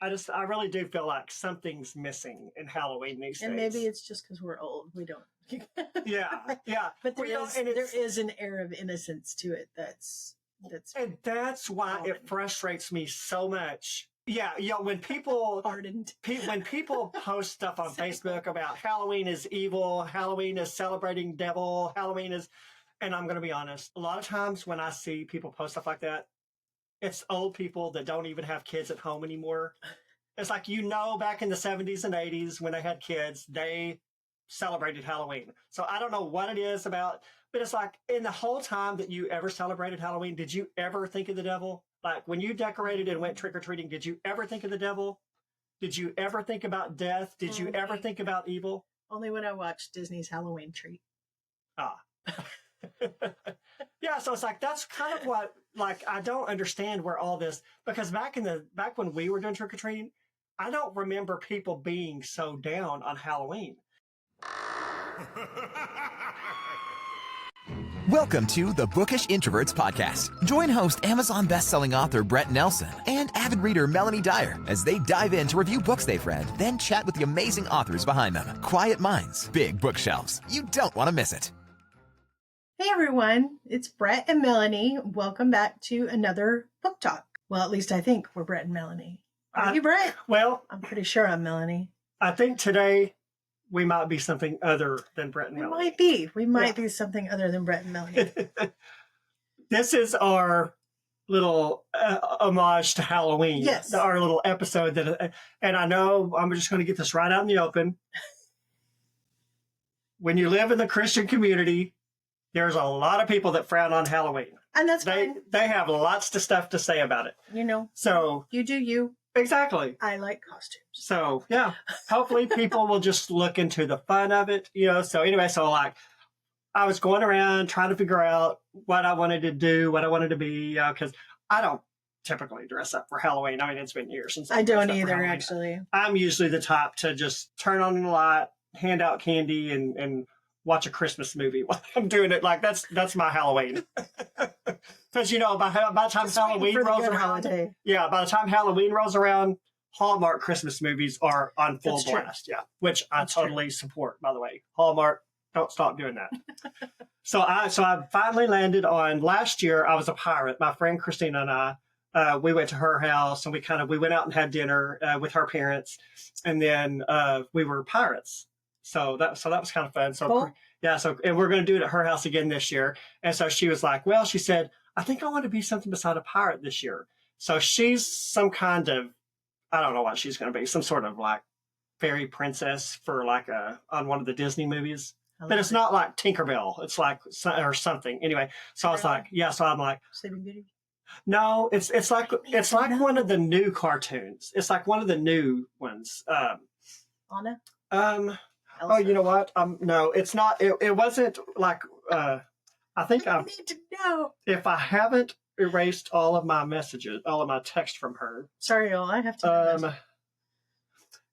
I really do feel like something's missing in Halloween these days. And maybe it's just because we're old. We don't. Yeah. But there is an air of innocence to it and that's why hardened. It frustrates me so much. Yeah, when people hardened. When people post stuff on Facebook about Halloween is evil, Halloween is celebrating devil, Halloween is, and I'm going to be honest, a lot of times when I see people post stuff like that, it's old people that don't even have kids at home anymore. It's like, back in the 70s and 80s when they had kids, they celebrated Halloween. So I don't know what it is about, but it's like in the whole time that you ever celebrated Halloween, did you ever think of the devil? Like when you decorated and went trick-or-treating, did you ever think of the devil? Did you ever think about death? Did you ever think about evil? Only when I watched Disney's Halloween Tree. Yeah, so it's like that's kind of what, like, I don't understand where all this, because back when we were doing trick-or-treating, I don't remember people being so down on Halloween. Welcome to the Bookish Introverts podcast. Join host Amazon bestselling author Brett Nelson and avid reader Melanie Dyer as they dive in to review books they've read, then chat with the amazing authors behind them. Quiet minds, big bookshelves. You don't want to miss it. Hey everyone, it's Brett and Melanie. Welcome back to another book talk. Well, at least I think we're Brett and Melanie. Are you Brett? Well, I'm pretty sure I'm Melanie. I think today we might be something other than Brett and Melanie. We might be something other than Brett and Melanie. This is our little homage to Halloween. Yes. Our little episode and I know I'm just going to get this right out in the open. When you live in the Christian community, there's a lot of people that frown on Halloween. And that's fine. They have lots of stuff to say about it. So you do you. Exactly. I like costumes. So, yeah, hopefully people will just look into the fun of it, So anyway, like I was going around trying to figure out what I wanted to do, what I wanted to be, because I don't typically dress up for Halloween. I mean, it's been years since I don't either, actually. I'm usually the type to just turn on the light, hand out candy, and watch a Christmas movie while I'm doing it. Like that's my Halloween. Because by the time Halloween rolls around, by the time Halloween rolls around, Hallmark Christmas movies are on full blast. Yeah, which I totally support. By the way, Hallmark, don't stop doing that. So I finally landed on last year. I was a pirate. My friend Christina and I, we went to her house and we went out and had dinner with her parents, and then we were pirates. So that was kind of fun. So cool. Yeah, and we're going to do it at her house again this year. And so she was like, well, she said, I think I want to be something beside a pirate this year. So she's some kind of, I don't know what she's going to be, some sort of like fairy princess for on one of the Disney movies. But it's not like Tinkerbell. It's like, or something. Anyway, so I was like, so I'm like, Sleeping Beauty? No, it's like one of the new cartoons. It's like one of the new ones. Anna? Oh, you know what? No, it's not. It wasn't like. I think I need to know if I haven't erased all of my messages, all of my text from her. Sorry, y'all. I have to.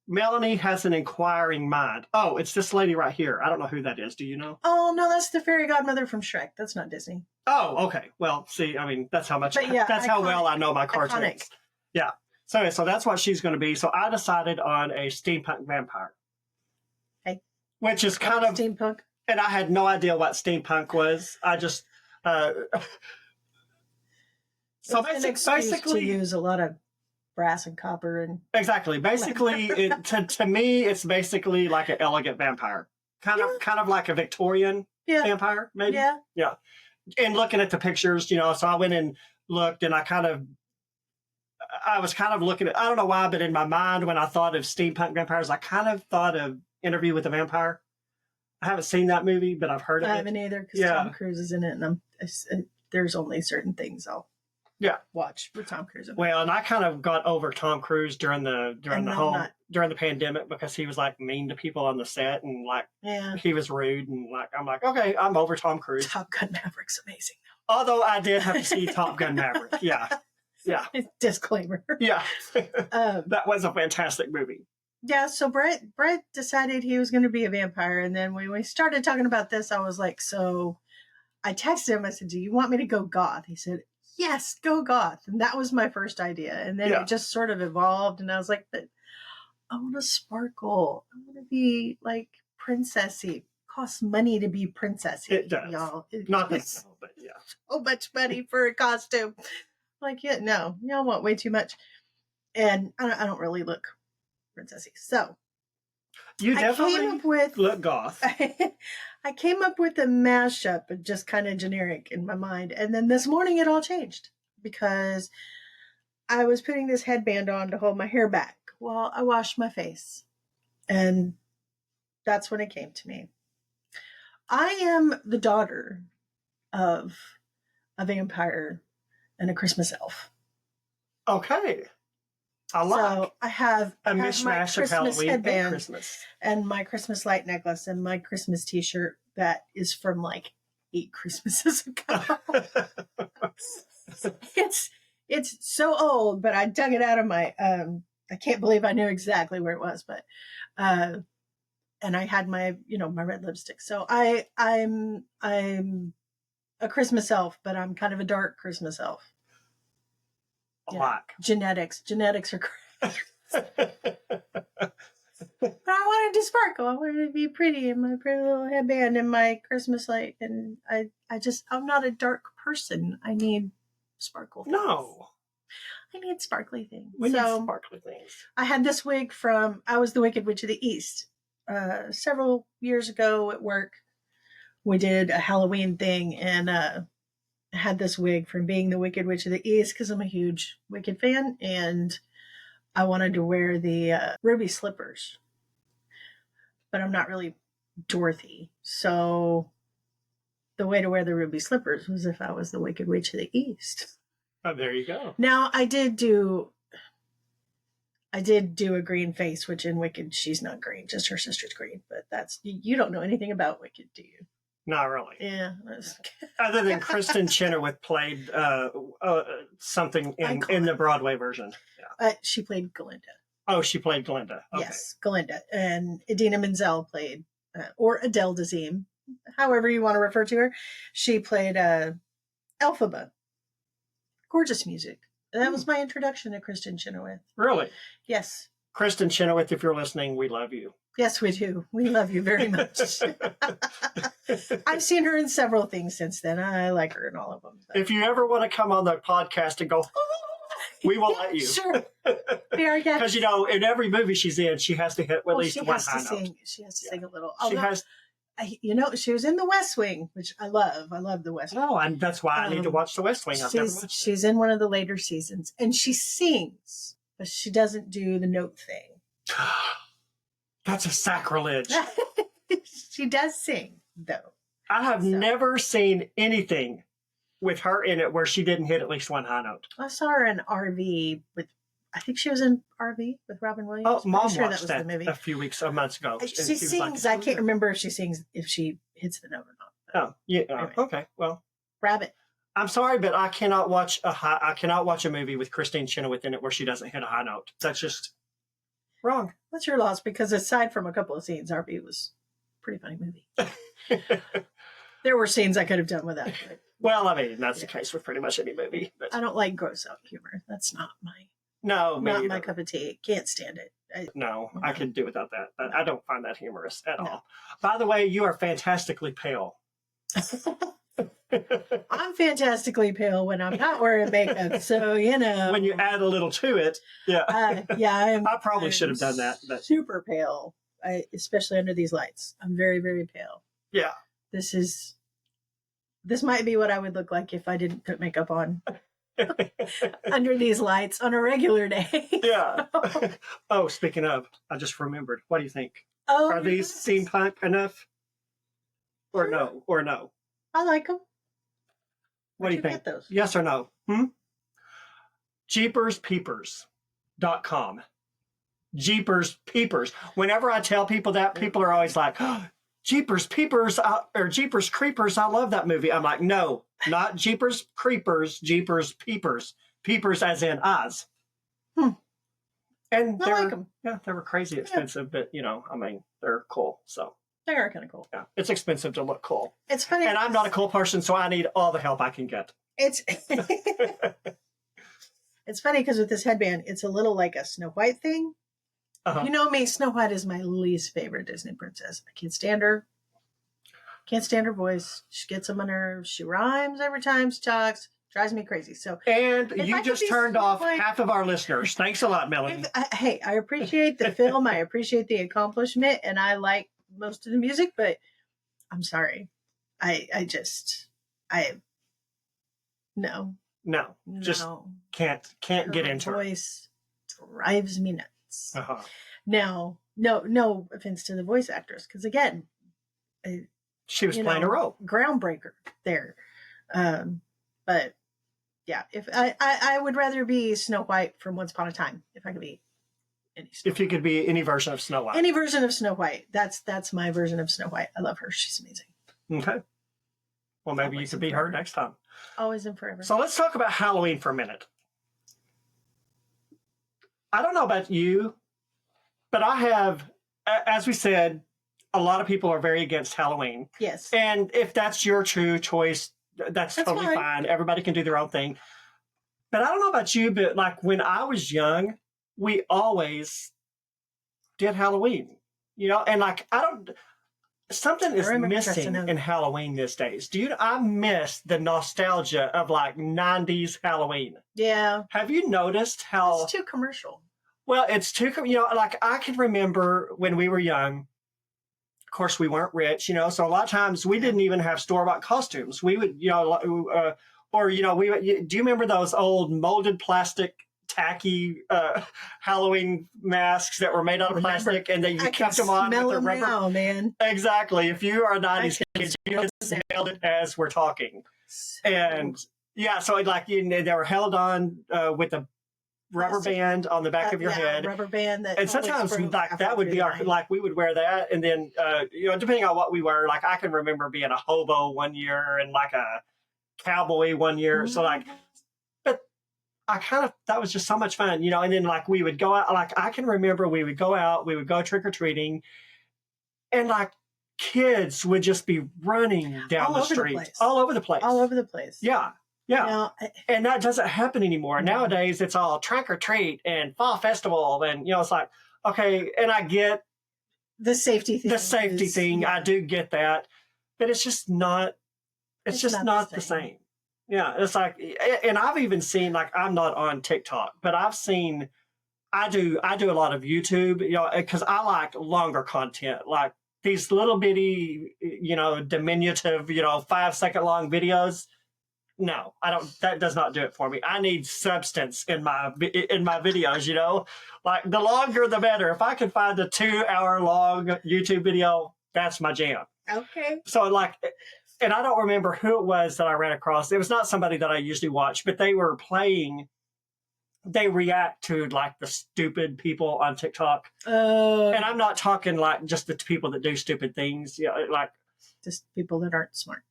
Melanie has an inquiring mind. Oh, it's this lady right here. I don't know who that is. Do you know? Oh no, that's the fairy godmother from Shrek. That's not Disney. Oh, okay. Well, see, I mean, that's how much. That's how well I know my cartoons. Iconic. Yeah. So that's what she's going to be. So I decided on a steampunk vampire. Which is kind of steampunk, and I had no idea what steampunk was. I just so basically to use a lot of brass and copper and exactly. Basically, to me, it's basically like an elegant vampire, kind of like a Victorian vampire, maybe. Yeah. And looking at the pictures, so I went and looked, and I was kind of looking at. I don't know why, but in my mind, when I thought of steampunk vampires, I kind of thought of Interview with a Vampire. I haven't seen that movie, but I've heard of it. I haven't either because Tom Cruise is in it, and there's only certain things I'll watch with Tom Cruise. Well, and I kind of got over Tom Cruise during the pandemic because he was like mean to people on the set and he was rude and I'm like, okay, I'm over Tom Cruise. Top Gun Maverick's amazing though. Although I did have to see Top Gun Maverick. Yeah. Disclaimer. Yeah. That was a fantastic movie. Yeah, so Brett decided he was going to be a vampire, and then when we started talking about this, I was like, so I texted him, I said, do you want me to go goth? He said, yes, go goth. And that was my first idea. And then Yeah. it just sort of evolved. And I was like, but I want to sparkle. I want to be like princessy. Costs money to be princessy. It does. Y'all. Not that, It's but yeah. so much money for a costume. Like, yeah, no, y'all want way too much. And I don't really look princessy. So You I came definitely up with look goth. I came up with a mashup and just kind of generic in my mind. And then this morning it all changed because I was putting this headband on to hold my hair back while I washed my face. And that's when it came to me. I am the daughter of a vampire and a Christmas elf. Okay. I like So I have a my mishmash of Christmas Halloween and headband Christmas. and my Christmas light necklace and my Christmas t-shirt that is from like 8 Christmases ago. It's so old, but I dug it out of my I can't believe I knew exactly where it was, but and I had my my red lipstick. So I'm a Christmas elf, but I'm kind of a dark Christmas elf. Black. Genetics are great. But I wanted to sparkle. I wanted to be pretty in my pretty little headband and my Christmas light. And I'm not a dark person. I need sparkle things. No. I need sparkly things. We need So sparkly things. I had this wig I was the Wicked Witch of the East. Several years ago at work, we did a Halloween thing and I had this wig from being the Wicked Witch of the East because I'm a huge Wicked fan and I wanted to wear the ruby slippers, but I'm not really Dorothy. So the way to wear the ruby slippers was if I was the Wicked Witch of the East. Oh, there you go. Now I did do a green face, which in Wicked she's not green, just her sister's green. But you don't know anything about Wicked, do you? Not really. Yeah. Other than Kristen Chenoweth played something in the Broadway version. Yeah. She played Glinda. Oh, she played Glinda. Okay. Yes, Glinda. And Idina Menzel played, or Adele Dazeem, however you want to refer to her. She played Elphaba. Gorgeous music. That was my introduction to Kristen Chenoweth. Really? Yes. Kristen Chenoweth, if you're listening, we love you. Yes, we do. We love you very much. I've seen her in several things since then. I like her in all of them. If you ever want to come on the podcast and go, we will let you. Sure. Because, in every movie she's in, she has to hit at least one high note. She has to sing a little. She has. She was in The West Wing, which I love. I love The West Wing. Oh, and that's why I need to watch The West Wing. She's in one of the later seasons, and she sings, but she doesn't do the note thing. That's a sacrilege. She does sing, though. I have never seen anything with her in it where she didn't hit at least one high note. I saw her in RV I think she was in RV with Robin Williams. Oh, Mom sure watched that a months ago. She sings. I can't remember if she hits the note or not. Oh, yeah. Anyway. Okay. Well, Rabbit. I'm sorry, but I cannot watch a movie with Christine Chenoweth in it where she doesn't hit a high note. That's just wrong. That's your loss, because aside from a couple of scenes, RV was a pretty funny movie. There were scenes I could have done without. But, well, I mean, that's the case with pretty much any movie. But I don't like gross out humor. That's not not my cup of tea. Can't stand it. I could do without that. I don't find that humorous at all. By the way, you are fantastically pale. I'm fantastically pale when I'm not wearing makeup, so when you add a little to it, yeah, I probably should have done that. But super pale, especially under these lights. I'm very, very pale. Yeah, this might be what I would look like if I didn't put makeup on under these lights on a regular day. Yeah. Oh, speaking of, I just remembered. What do you think? Oh, are these steampunk enough, or no? Or no? I like them. What do you think? Get those? Yes or no? JeepersPeepers.com. Jeepers Peepers. Whenever I tell people that, people are always like, oh, Jeepers Peepers or Jeepers Creepers. I love that movie. I'm like, no, not Jeepers Creepers, Jeepers Peepers. Peepers as in Oz. And I like them. Yeah, they were crazy expensive, but they're cool. So they are kind of cool. Yeah, it's expensive to look cool. It's funny. And I'm not a cool person, so I need all the help I can get. It's it's funny because with this headband, it's a little like a Snow White thing. Uh-huh. You know me, Snow White is my least favorite Disney princess. I can't stand her. Can't stand her voice. She gets on my nerves. She rhymes every time she talks. Drives me crazy. So, And if I you could just be turned Snow off White- half of our listeners. Thanks a lot, Melanie. Hey, I appreciate the film. I appreciate the accomplishment, and I like most of the music. But I'm sorry, I just no, No, just can't Her get into it. voice drives me nuts. Uh-huh. Now, no offense to the voice actress, because again, She was playing a role. groundbreaker there. But yeah, if I would rather be Snow White from Once Upon a Time if I could be any Snow If you could be any version of Snow White. Any version of Snow White. That's my version of Snow White. I love her. She's amazing. Okay. Well, maybe Always you could and be her forever. next time. Always and forever. So let's talk about Halloween for a minute. I don't know about you, but I have, as we said, a lot of people are very against Halloween. Yes. And if that's your true choice, that's totally fine. fine. Everybody can do their own thing. But I don't know about you, but like when I was young, we always did Halloween, and like something is remember missing dressing up. in Halloween these days. I miss the nostalgia of like 90s Halloween. Yeah. Have you noticed how It's too commercial. well, it's too, like I can remember when we were young, of course we weren't rich, so a lot of times we didn't even have store-bought costumes. We would, do you remember those old molded plastic tacky Halloween masks that were made out of plastic and then you kept them on with the rubber? Now, man. Exactly. If you are a 90s kid, you can smell it as we're talking. And yeah, so like they were held on with a rubber band on the back of your head. Rubber band that. And sometimes always like broke that would be halfway through like we would wear that. And then, depending on what we were, like I can remember being a hobo one year and like a cowboy one year. So like, but that was just so much fun, and then like we would go out, like I can remember we would go out, we would go trick-or-treating and like kids would just be running down the street all over the place. All over the place. Yeah. Yeah. Now, And that doesn't happen anymore. No. Nowadays, it's all trunk or treat and fall festival. And, it's like, okay. And I get the safety thing. I do get that. But it's just not, it's just not the same. Yeah. It's like, and I've even seen, like, I'm not on TikTok, but I've seen, I do a lot of YouTube, because I like longer content, like these little bitty, diminutive, 5-second long videos. No, I don't. That does not do it for me. I need substance in my videos. Like the longer the better. If I can find a 2-hour long YouTube video, that's my jam. Okay. So like, and I don't remember who it was that I ran across. It was not somebody that I usually watch, but they were playing. They react to like the stupid people on TikTok, and I'm not talking like just the people that do stupid things. Like just people that aren't smart.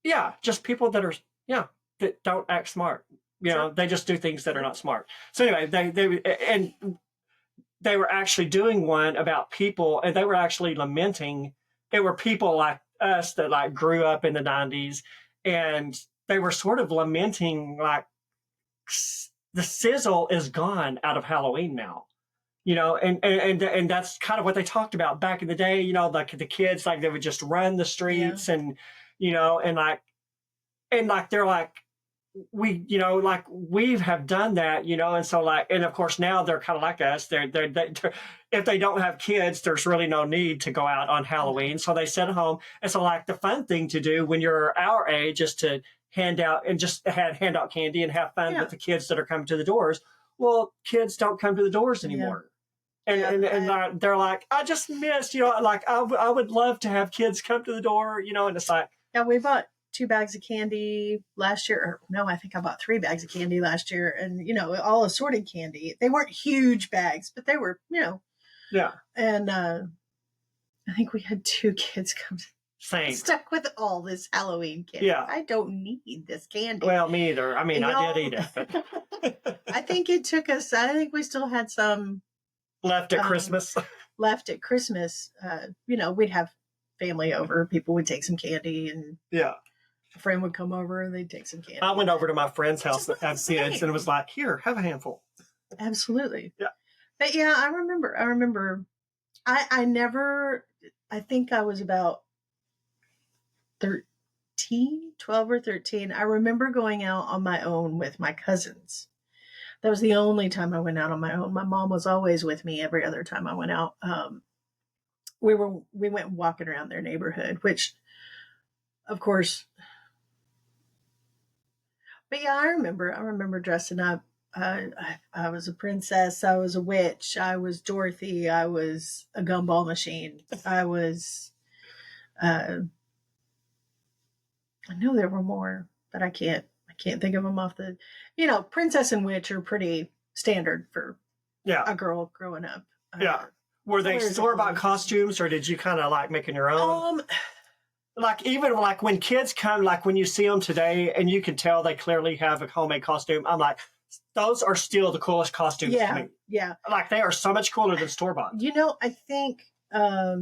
Yeah, just people that are. Yeah, that don't act smart. They just do things that are not smart. So anyway, they were actually doing one about people, and they were actually lamenting. It were people like us that like grew up in the 90s, and they were sort of lamenting like the sizzle is gone out of Halloween now. And that's kind of what they talked about back in the day. Like the kids, like they would just run the streets and and like they're like we have done that, and so like, and of course now they're kind of like us. They're if they don't have kids, there's really no need to go out on Halloween, so they sit at home. And so like the fun thing to do when you're our age is to hand out candy and have fun with the kids that are coming to the doors. Well, kids don't come to the doors anymore. And they're like, I just missed, like I would love to have kids come to the door, and it's like, yeah, we bought 2 bags of candy last year. Or no, I think I bought 3 bags of candy last year, and all assorted candy. They weren't huge bags, but they were, yeah. And I think we had 2 kids come. Same. Stuck with all this Halloween candy. Yeah. I don't need this candy. Well, me either. I mean, I did eat it. But I think it took us. I think we still had some left at Christmas. Left at Christmas. We'd have family over. People would take some candy and A friend would come over and they'd take some candy. I went over to my friend's house that had Same. kids, and it was like, here, have a handful. Absolutely. Yeah. But yeah, I remember. I never. I think I was about 12 or 13. I remember going out on my own with my cousins. That was the only time I went out on my own. My mom was always with me every other time I went out. We went walking around their neighborhood, which, of course. But yeah, I remember dressing up. I was a princess. I was a witch. I was Dorothy. I was a gumball machine. I was. I know there were more, but I can't think of them off the. Princess and witch are pretty standard for a girl growing up. Yeah. Were they store-bought costumes, or did you kind of like making your own? Like even like when kids come, like when you see them today, and you can tell they clearly have a homemade costume. I'm like, those are still the coolest costumes to me. Yeah. Like they are so much cooler than store-bought. I think I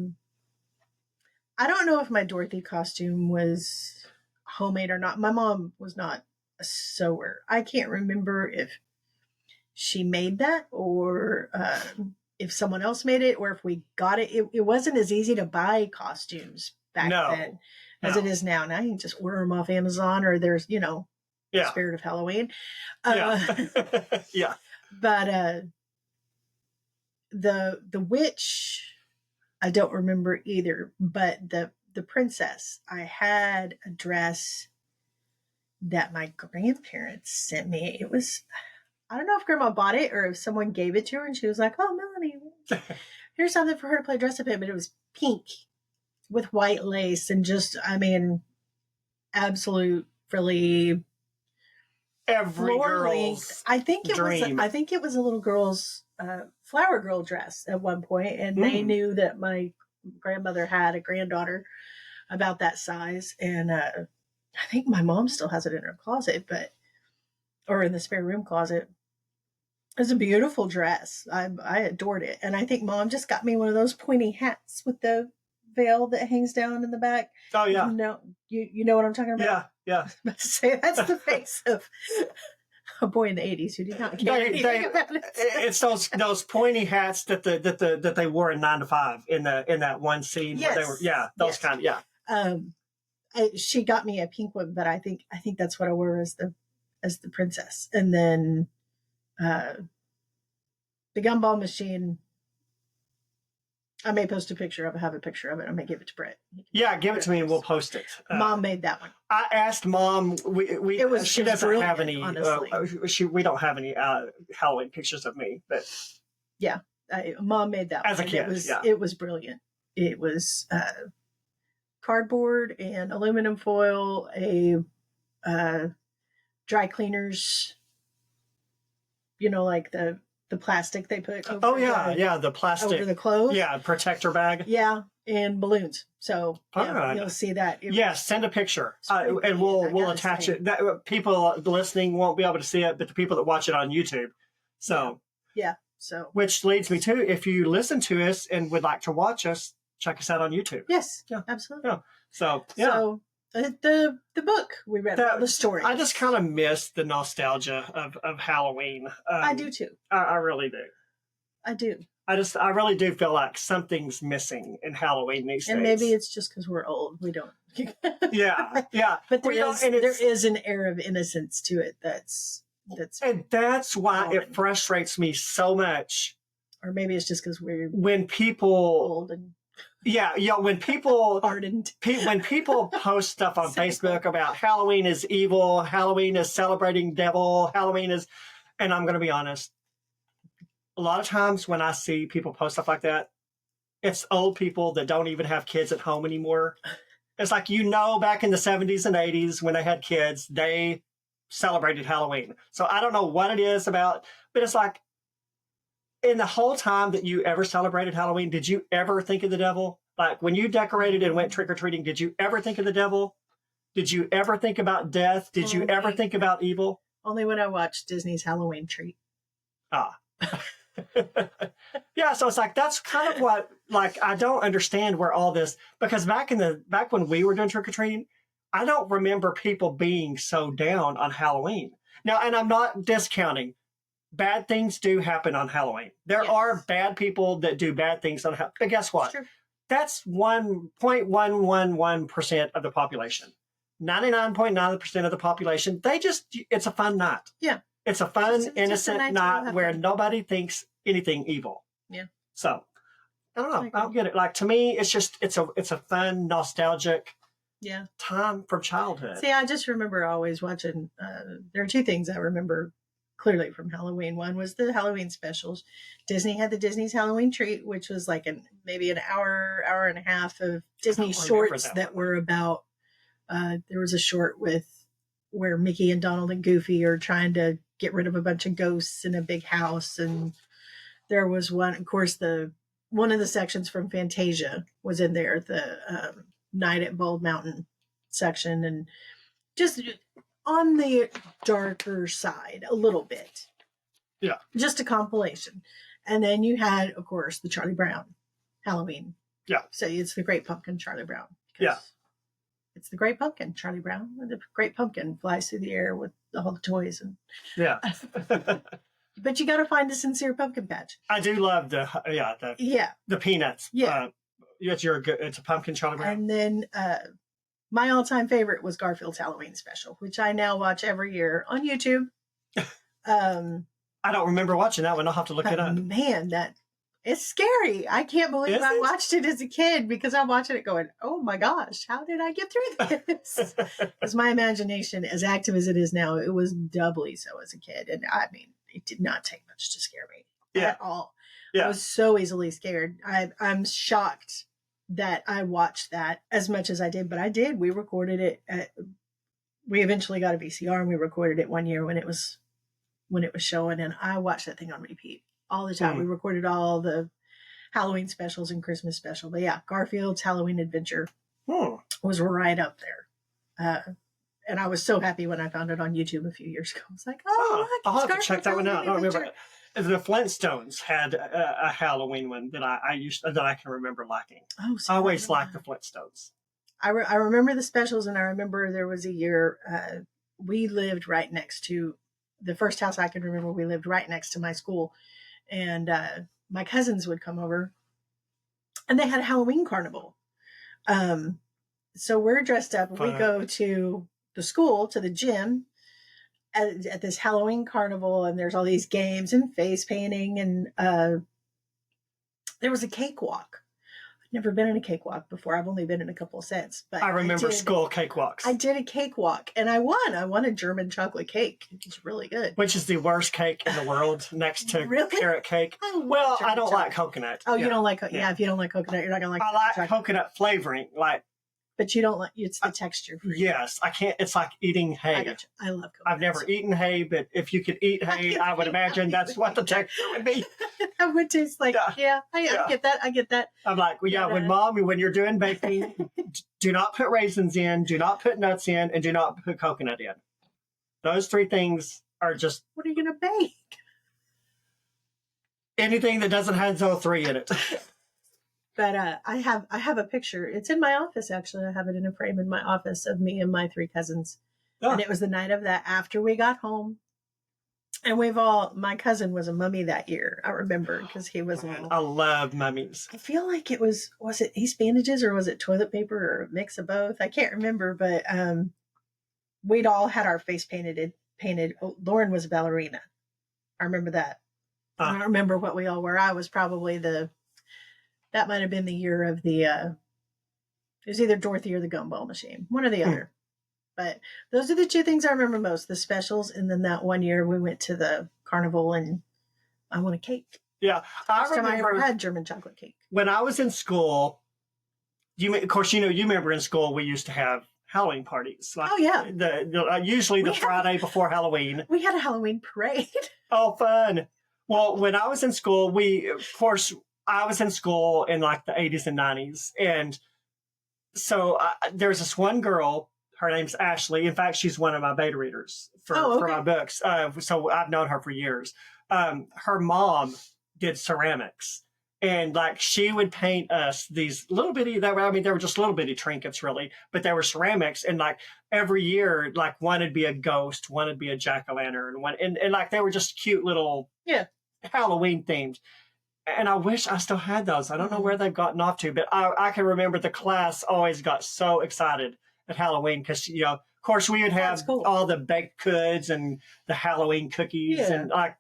don't know if my Dorothy costume was homemade or not. My mom was not a sewer. I can't remember if she made that or if someone else made it or if we got it. It wasn't as easy to buy costumes back then as it is now. Now you can just order them off Amazon or there's, Spirit of Halloween. Yeah. But the witch, I don't remember either, but the princess, I had a dress that my grandparents sent me. It was, I don't know if grandma bought it or if someone gave it to her and she was like, oh, Melanie, here's something for her to play dress up in. But it was pink with white lace and just, absolute frilly. Every girl's I think it dream. was a little girl's flower girl dress at one point, and they knew that my grandmother had a granddaughter about that size, and I think my mom still has it in her closet, or in the spare room closet. It's a beautiful dress. I adored it, and I think Mom just got me one of those pointy hats with the veil that hangs down in the back. Oh yeah, you know what I'm talking about. Yeah. Say that's the face of a boy in the 80s who did not care anything about it. It's those pointy hats that they wore in 9 to 5 in that one scene where they were kind of she got me a pink one, but I think that's what I wore as the princess, and then the gumball machine. I may post a picture of it. Have a picture of it. I may give it to Brett. Yeah, give it to me and we'll post it. Mom made that one. I asked Mom. She doesn't have any. Honestly, we don't have any Halloween pictures of me. But yeah, Mom made that as one. A kid. It was brilliant. It was cardboard and aluminum foil, a dry cleaners. Like the plastic they put over the plastic over the clothes. Yeah, protector bag. Yeah, and balloons. So you'll see that. Send a picture and we'll attach it. People listening won't be able to see it, but the people that watch it on YouTube. So so which leads me to, if you listen to us and would like to watch us, check us out on YouTube. Yes, absolutely. Yeah. So the book we read, the story. I just kind of miss the nostalgia of Halloween. I do too. I really do. I do. I really do feel like something's missing in Halloween these days. And maybe it's just because we're old. We don't. yeah. But there is an air of innocence to it and that's why it frustrates me so much. Or maybe it's just because when people old and when people hardened. When people post stuff on Facebook about Halloween is evil, Halloween is celebrating devil, Halloween is, and I'm going to be honest, a lot of times when I see people post stuff like that, it's old people that don't even have kids at home anymore. It's like, back in the 70s and 80s when they had kids, they celebrated Halloween. So I don't know what it is about, but it's like, in the whole time that you ever celebrated Halloween, did you ever think of the devil? Like when you decorated and went trick-or-treating, did you ever think of the devil? Did you ever think about death? Did you ever think about evil? Only when I watched Disney's Halloween Tree. Yeah, so it's like, that's kind of what, like, I don't understand where all this, because back when we were doing trick-or-treating, I don't remember people being so down on Halloween. Now, and I'm not discounting. Bad things do happen on Halloween. There are bad people that do bad things on Halloween. But guess what? That's 1.111% of the population. 99.9% of the population, it's a fun night. Yeah. It's a fun, innocent night where nobody thinks anything evil. Yeah. So, I don't know. I don't get it. Like, to me, it's a fun, nostalgic time from childhood. See, I just remember always watching, there are two things I remember clearly from Halloween. One was the Halloween specials. Disney had the Disney's Halloween Treat, which was like maybe an hour and a half of Disney shorts that were about, there was a short where Mickey and Donald and Goofy are trying to get rid of a bunch of ghosts in a big house. And there was one, of course, one of the sections from Fantasia was in there, the Night at Bald Mountain section, and just on the darker side a little bit. Yeah. Just a compilation. And then you had, of course, the Charlie Brown Halloween. Yeah. So it's the Great Pumpkin, Charlie Brown. Yeah. It's the Great Pumpkin, Charlie Brown. The Great Pumpkin flies through the air with all the toys. And yeah. But you got to find the sincere pumpkin patch. I do love the peanuts. Yeah. It's a pumpkin, Charlie Brown. And then my all-time favorite was Garfield's Halloween special, which I now watch every year on YouTube. I don't remember watching that one. I'll have to look it up. Man, it's scary. I can't believe I watched it as a kid, because I'm watching it going, oh my gosh, how did I get through this? Because my imagination, as active as it is now, it was doubly so as a kid. And I mean, it did not take much to scare me at all. Yeah. I was so easily scared. I'm shocked that I watched that as much as I did, but I did. We recorded it. We eventually got a VCR and we recorded it one year when it was showing, and I watched that thing on repeat all the time. We recorded all the Halloween specials and Christmas special. But yeah, Garfield's Halloween Adventure was right up there. And I was so happy when I found it on YouTube a few years ago. I was like, look, I'll have to check that one out. I don't remember. The Flintstones had a Halloween one that I can remember liking. I always liked the Flintstones. I remember the specials, and I remember there was a year we lived right next to the first house I can remember. We lived right next to my school, and my cousins would come over, and they had a Halloween carnival. So we're dressed up, and we go to the school, to the gym, at this Halloween carnival, and there's all these games and face painting, and there was a cakewalk. I've never been in a cakewalk before. I've only been in a couple of sets. But I remember school cakewalks. I did a cakewalk, and I won. I won a German chocolate cake. It was really good. Which is the worst cake in the world, next to carrot cake. I don't like coconut. Oh, you don't like coconut? Yeah, if you don't like coconut, you're not going to like I like coconut flavoring, but you don't like, it's the texture. Yes, I can't. It's like eating hay. I got you. I love coconuts. I've never eaten hay, but if you could eat hay, I would imagine that's what the texture would be. That would taste like, I get that. I get that. I'm like, when you're doing baking, do not put raisins in, do not put nuts in, and do not put coconut in. Those three things are just... What are you going to bake? Anything that doesn't have those three in it. But I have a picture. It's in my office, actually. I have it in a frame in my office of me and my three cousins. Oh. And it was the night of that, after we got home. And my cousin was a mummy that year. I remember, because he was I love mummies. I feel like it was it ace bandages, or was it toilet paper, or a mix of both? I can't remember, but we'd all had our face painted. Oh, Lauren was a ballerina. I remember that. I don't remember what we all were. I was probably that might have been the year of it was either Dorothy or the Gumball Machine, one or the other. But those are the two things I remember most, the specials. And then that one year we went to the carnival and I won a cake. Yeah. First time I ever had German chocolate cake. When I was in school, you remember in school we used to have Halloween parties. Usually the Friday before Halloween. We had a Halloween parade. Oh, fun. Well, when I was in school, I was in school in like the 80s and 90s. And so there's this one girl, her name's Ashley. In fact, she's one of my beta readers for my books. So I've known her for years. Her mom did ceramics. And like she would paint us these little bitty, they were just little bitty trinkets really, but they were ceramics. And like every year, like one would be a ghost, one would be a jack-o'-lantern, and like they were just cute little Halloween themed. And I wish I still had those. I don't know where they've gotten off to, but I can remember the class always got so excited at Halloween because, you know, of course we would have all the baked goods and the Halloween cookies and like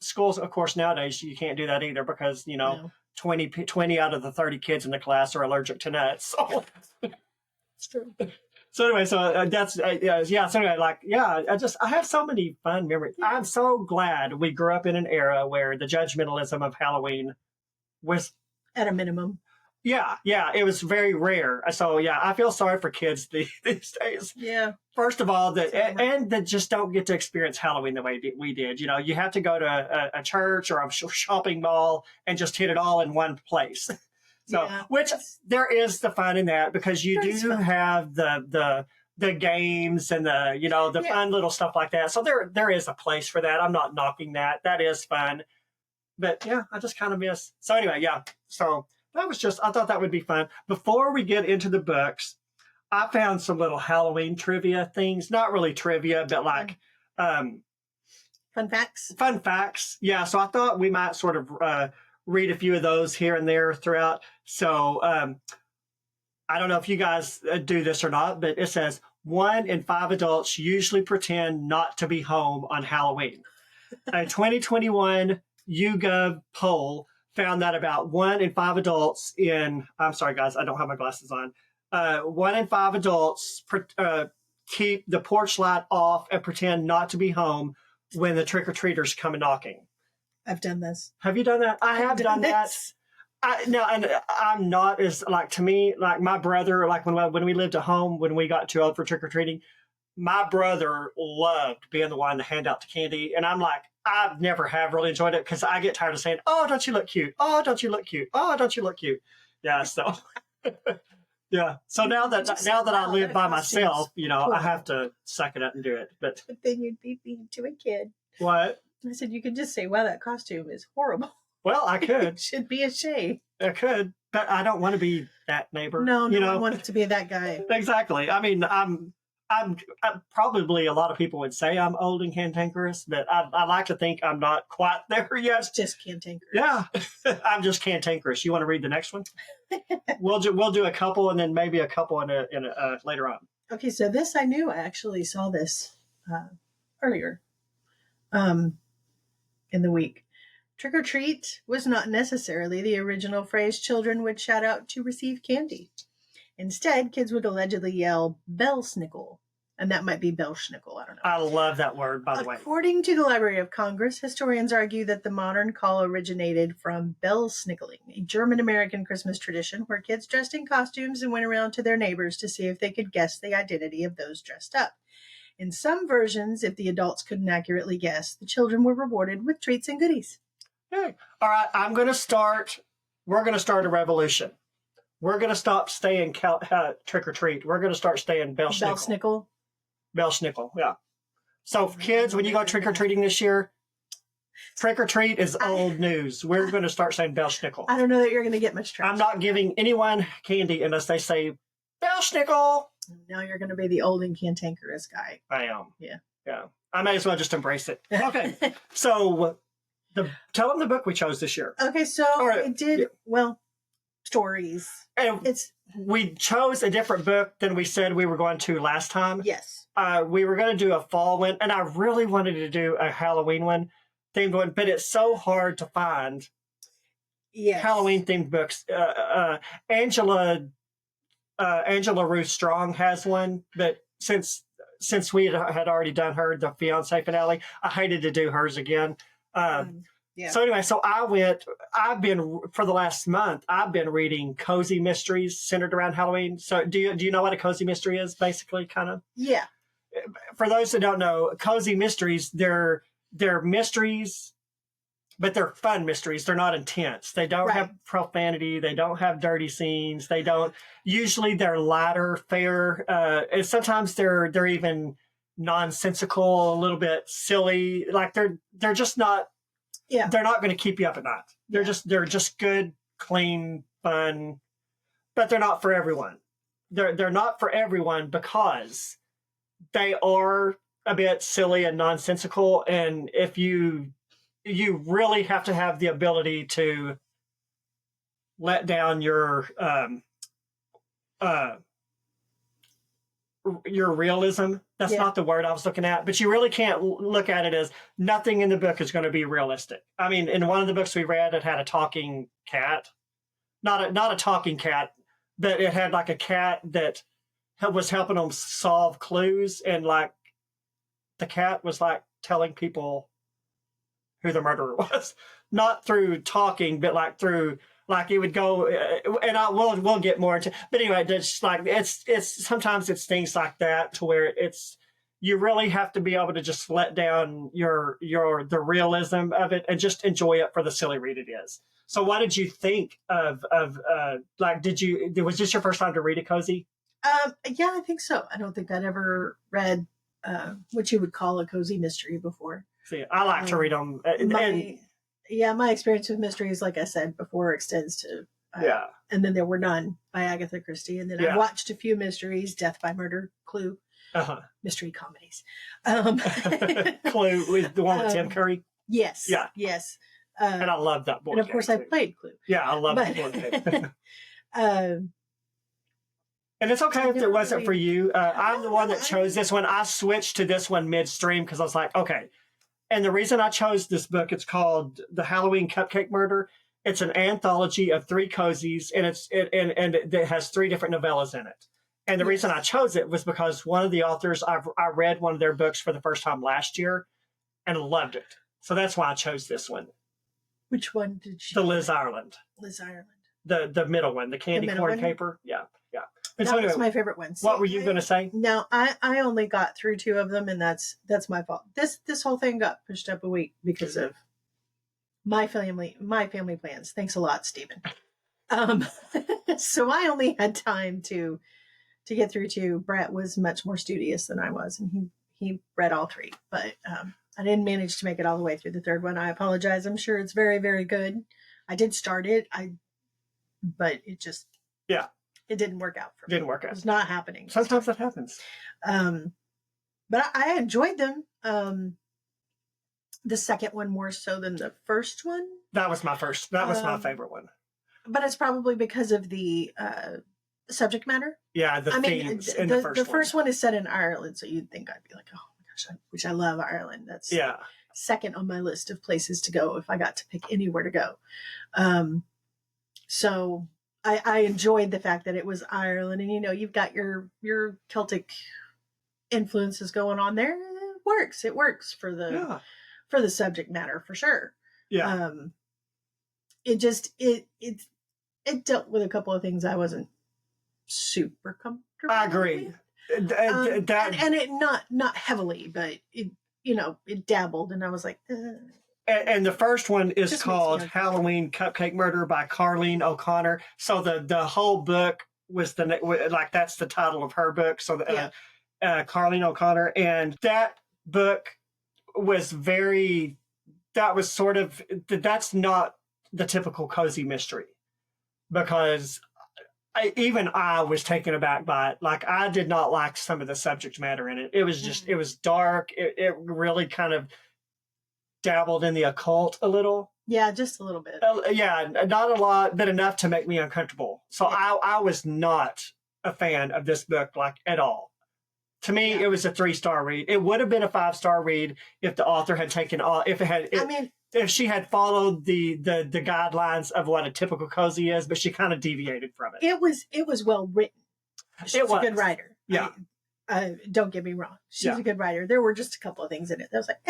schools, of course, nowadays you can't do that either because, you know, 20 out of the 30 kids in the class are allergic to nuts. So. It's true. So anyway, so that's, So anyway, like, I have so many fun memories. I'm so glad we grew up in an era where the judgmentalism of Halloween was at a minimum. Yeah, it was very rare. So I feel sorry for kids these days. Yeah. First of all, that just don't get to experience Halloween the way we did. You know, you have to go to a church or a shopping mall and just hit it all in one place. So, which there is the fun in that because you do have the games and the fun little stuff like that. So there is a place for that. I'm not knocking that. That is fun. But I just kind of miss. So anyway, So that was I thought that would be fun. Before we get into the books, I found some little Halloween trivia things. Not really trivia, but like fun facts. Fun facts. Yeah. So I thought we might sort of read a few of those here and there throughout. So I don't know if you guys do this or not, but it says 1 in 5 adults usually pretend not to be home on Halloween. A 2021 YouGov poll found that about 1 in 5 adults I'm sorry, guys, I don't have my glasses on. 1 in 5 adults keep the porch light off and pretend not to be home when the trick-or-treaters come knocking. I've done this. Have you done that? I have done that. And I'm not as, like, to me, like my brother, like when we lived at home, when we got too old for trick-or-treating, my brother loved being the one to hand out the candy. And I'm like, I never have really enjoyed it because I get tired of saying, oh, don't you look cute? Oh, don't you look cute? Oh, don't you look cute? Yeah, so, So now that I live by myself, I have to suck it up and do it. But then you'd be mean to a kid. What? I said, you could just say, wow, that costume is horrible. Well, I could. It should be a shame. I could, but I don't want to be that neighbor. No, I want to be that guy. Exactly. I mean, I'm probably a lot of people would say I'm old and cantankerous, but I like to think I'm not quite there yet. It's just cantankerous. Yeah, I'm just cantankerous. You want to read the next one? We'll do a couple and then maybe a couple in a later on. Okay, so this I knew. I actually saw this earlier in the week. Trick or treat was not necessarily the original phrase children would shout out to receive candy. Instead, kids would allegedly yell bell-snickle, and that might be bell-schnickle, I don't know. I love that word, by the way. According to the Library of Congress, historians argue that the modern call originated from bell-snickling, a German-American Christmas tradition where kids dressed in costumes and went around to their neighbors to see if they could guess the identity of those dressed up. In some versions, if the adults couldn't accurately guess, the children were rewarded with treats and goodies. Okay. All right, we're going to start a revolution. We're going to stop staying trick or treat. We're going to start staying bell-schnickle. Bell-snickle? Bell-schnickle, yeah. So kids, when you go trick or treating this year, trick or treat is old news. We're going to start saying bell-schnickle. I don't know that you're going to get much traction. I'm not giving anyone candy unless they say bell-schnickle. Now you're going to be the old and cantankerous guy. I am. Yeah. I may as well just embrace it. Okay. So tell them the book we chose this year. Okay, so we did, stories. And we chose a different book than we said we were going to last time. Yes. We were going to do a fall one, and I really wanted to do a Halloween themed one, but it's so hard to find Halloween themed books. Angela Ruth Strong has one, but since we had already done the fiance finale, I hated to do hers again. So anyway, for the last month, I've been reading cozy mysteries centered around Halloween. So do you know what a cozy mystery is, basically, kind of? Yeah. For those that don't know, cozy mysteries, they're mysteries, but they're fun mysteries. They're not intense. They don't have profanity. They don't have dirty scenes. Usually they're lighter, fair, and sometimes they're even nonsensical, a little bit silly. Like they're just not Yeah. they're not going to keep you up at night. They're just good, clean, fun, but they're not for everyone. They're not for everyone because they are a bit silly and nonsensical, and if you really have to have the ability to let down your realism. That's not the word I was looking at, but you really can't look at it as nothing in the book is going to be realistic. I mean, in one of the books we read, it had a talking cat, not a talking cat, but it had like a cat that was helping them solve clues, and like the cat was like telling people who the murderer was, not through talking, but like through, like it would go, and we'll get more into. But anyway, it's like it's sometimes it's things like that to where it's you really have to be able to just let down the realism of it and just enjoy it for the silly read it is. So, what did you think of like? Was this your first time to read a cozy? Yeah, I think so. I don't think I'd ever read what you would call a cozy mystery before. See, I like to read them. My experience with mysteries, like I said before, extends to and then there were none by Agatha Christie, and then I watched a few mysteries, Death by Murder, Clue, mystery comedies. Clue with the one with Tim Curry. Yes. Yeah. Yes. And I love that board. And of course, I played Clue. Yeah, I love that board game. And it's okay if it wasn't for you. I'm the one that chose this one. I switched to this one midstream because I was like, okay. And the reason I chose this book, it's called The Halloween Cupcake Murder. It's an anthology of 3 cozies, and it has 3 different novellas in it. And the reason I chose it was because one of the authors, I read one of their books for the first time last year and loved it. So that's why I chose this one. Which one did she? The Liz Ireland. Liz Ireland. The middle one, the candy corn caper. Yeah. That was my favorite one. What were you going to say? No, I only got through 2 of them, and that's my fault. This whole thing got pushed up a week because of my family plans. Thanks a lot, Stephen. So I only had time to get through 2. Brett was much more studious than I was, and he read all 3, but I didn't manage to make it all the way through the 3rd one. I apologize. I'm sure it's very, very good. I did start it, but it just it didn't work out for me. Didn't work out. It's not happening. Sometimes that happens. But I enjoyed them. The second one more so than the first one. That was my first. That was my favorite one. But it's probably because of the subject matter. Yeah, themes in the first one. The first one is set in Ireland, so you'd think I'd be like, oh my gosh, which I love Ireland. That's second on my list of places to go if I got to pick anywhere to go. So I enjoyed the fact that it was Ireland, and you've got your Celtic influences going on there. It works for the subject matter for sure. Yeah. It just it dealt with a couple of things I wasn't super comfortable. I agree. With. And it not heavily, but it dabbled, and I was like. And the first one is called Halloween Cupcake Murder by Carleen O'Connor. So the whole book was that's the title of her book. So Carleen O'Connor, and that book was that's not the typical cozy mystery, because I was taken aback by it. Like, I did not like some of the subject matter in it. It was just it was dark. It really kind of dabbled in the occult a little. Yeah, just a little bit. Not a lot, but enough to make me uncomfortable. So I was not a fan of this book, like, at all. To me, it was a 3-star read. It would have been a 5-star read if the author had taken all. If she had followed the guidelines of what a typical cozy is, but she kind of deviated from it. It was well written. She's a good writer. Yeah. Don't get me wrong. She's a good writer. There were just a couple of things in it that was like,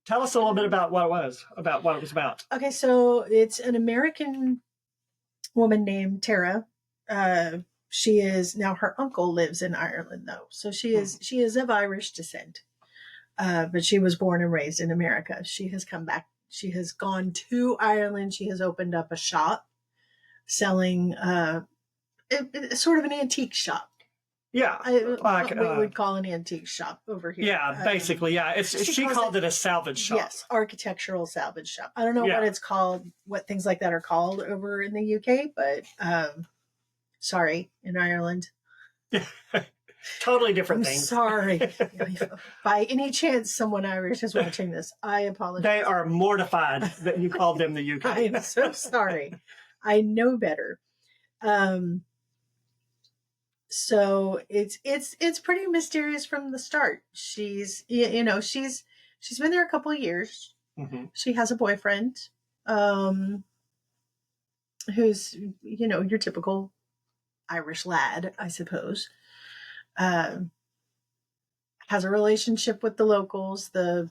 Tell us a little bit about what it was about. Okay, so it's an American woman named Tara. She is now, her uncle lives in Ireland though, so she is of Irish descent, but she was born and raised in America. She has come back. She has gone to Ireland. She has opened up a shop selling sort of an antique shop. Yeah. What we would call an antique shop over here. Yeah, basically, yeah. She called it a salvage shop. Yes, architectural salvage shop. I don't know Yeah. what it's called, what things like that are called over in the UK, but sorry, in Ireland. Totally different I'm things. sorry. By any chance someone Irish is watching this, I apologize. They are mortified that you called them the UK. I am so sorry. I know better. So it's pretty mysterious from the start. She's she's been there a couple of years. Mm-hmm. She has a boyfriend, who's your typical Irish lad, I suppose. Has a relationship with the locals. The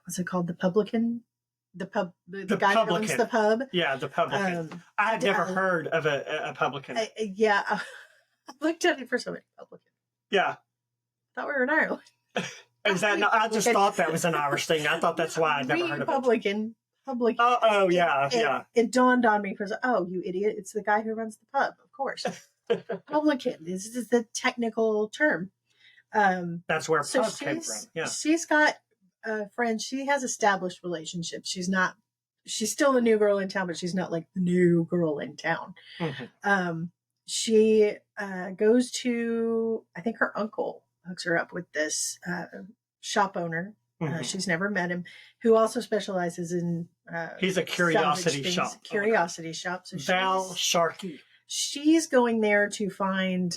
what's it called? The publican. The guy who owns the pub. Yeah, the publican. I had never heard of a publican. I looked at it for so many publican. Yeah. Thought we were in Ireland. Is that? No, I just thought that was an Irish thing. I thought that's why I'd never heard of publican. Publican. Oh yeah. It dawned on me you idiot! It's the guy who runs the pub, of course. Publican. This is the technical term. That's where pub came from. Yeah. She's got friends. She has established relationships. She's still the new girl in town, but she's not like the new girl in town. Mm-hmm. She goes to, I think her uncle hooks her up with this shop owner. Mm-hmm. She's never met him, who also specializes in he's a curiosity shop. Curiosity shop. So Val Sharkey. She's going there to find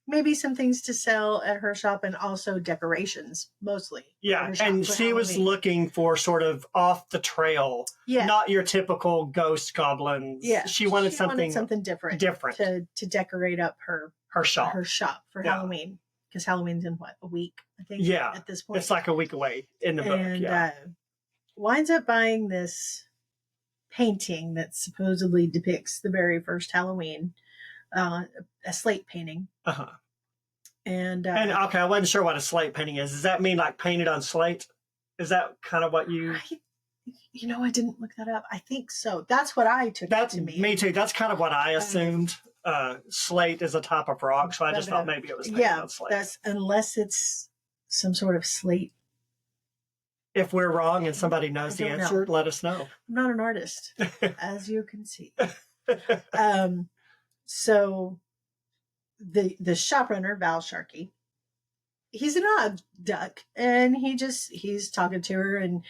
maybe some things to sell at her shop, and also decorations, mostly. Yeah, and she was looking for sort of off the trail, not your typical ghost goblins. Yeah, she wanted something different to decorate up her shop for Halloween, because Halloween's in a week, I think. Yeah, at this point it's like a week away in the book. And winds up buying this painting that supposedly depicts the very first Halloween, a slate painting. Uh-huh. And okay, I wasn't sure what a slate painting is. Does that mean like painted on slate? Is that kind of what you? I didn't look that up. I think so. That's what I took it to mean. Me too. That's kind of what I assumed. Slate is a type of rock, so I just thought maybe it was painted on slate. That's unless it's some sort of slate. If we're wrong and somebody knows the answer, let us know. I'm not an artist, as you can see. So the shop runner, Val Sharkey, he's an odd duck, and he's talking to her, and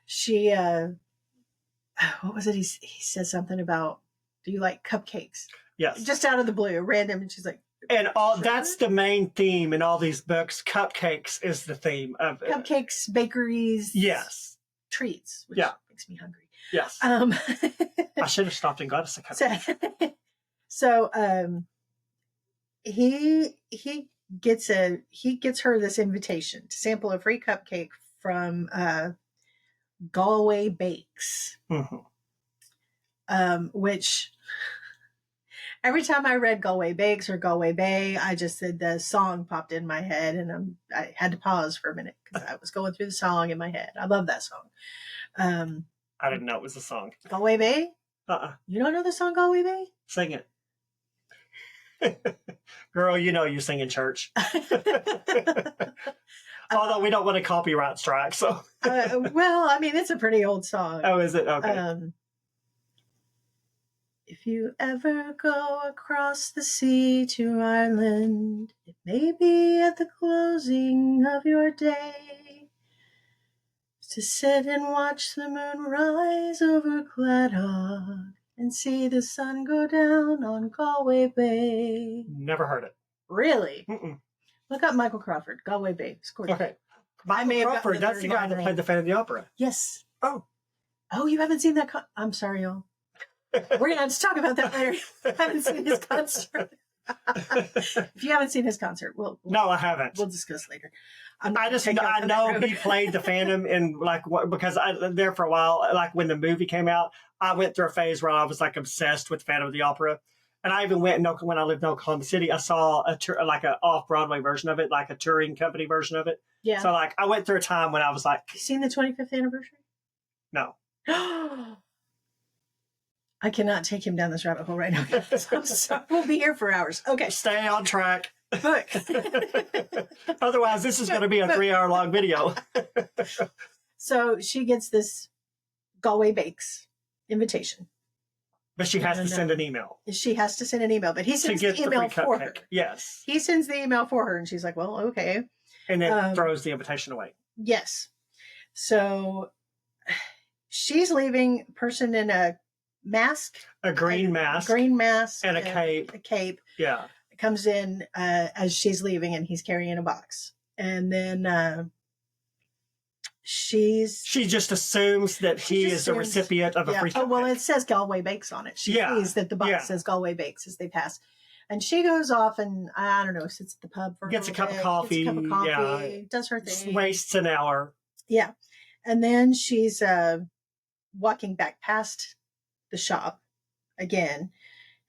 she what was it? He said something about, do you like cupcakes? Yes. Just out of the blue, random, and she's like, and that's the main theme in all these books. Cupcakes is the theme of cupcakes, bakeries, yes, treats, which makes me hungry. Yes. I should have stopped and got us a cupcake. So he gets her this invitation to sample a free cupcake from Galway Bakes. Mm-hmm. Which every time I read Galway Bakes or Galway Bay, I just said the song popped in my head, and I had to pause for a minute because I was going through the song in my head. I love that song. I didn't know it was a song. Galway Bay? You don't know the song Galway Bay? Sing it. Girl, you sing in church. Although we don't want a copyright strike, so. Well, I mean, it's a pretty old song. Oh, is it? Okay. If you ever go across the sea to Ireland, it may be at the closing of your day, to sit and watch the moon rise over Claddagh and see the sun go down on Galway Bay. Never heard it. Really? Mm-mm. Look up Michael Crawford, Galway Bay. Okay. Michael Crawford, that's the guy that played the Phantom of the Opera. Yes. Oh, you haven't seen that? I'm sorry, y'all. We're going to have to talk about that later. I haven't seen his concert. If you haven't seen his concert, no, I haven't. We'll discuss later. I know he played the Phantom in because there for a while, like when the movie came out, I went through a phase where I was like obsessed with Phantom of the Opera, and I even went when I lived in Oklahoma City, I saw like an off-Broadway version of it, like a touring company version of it. Yeah. So like I went through a time when I was like, you seen the 25th anniversary? No. I cannot take him down this rabbit hole right now. So we'll be here for hours. Okay. Stay on track. Book. Otherwise, this is going to be a 3-hour-long video. So she gets this Galway Bakes invitation. But she has to send an email. She has to send an email, but he sends the email for her. Yes. He sends the email for her, and she's like, well, okay. And then throws the invitation away. Yes. So she's leaving, a person in a mask. A green mask. Green mask. And a cape. A cape. Yeah. Comes in as she's leaving, and he's carrying a box. And then she just assumes that he is a recipient of a free cupcake. Oh, well, it says Galway Bakes on it. She sees that the box says Galway Bakes as they pass. And she goes off and, I don't know, sits at the pub for gets a cup of coffee. Does her thing. Wastes an hour. Yeah. And then she's walking back past the shop again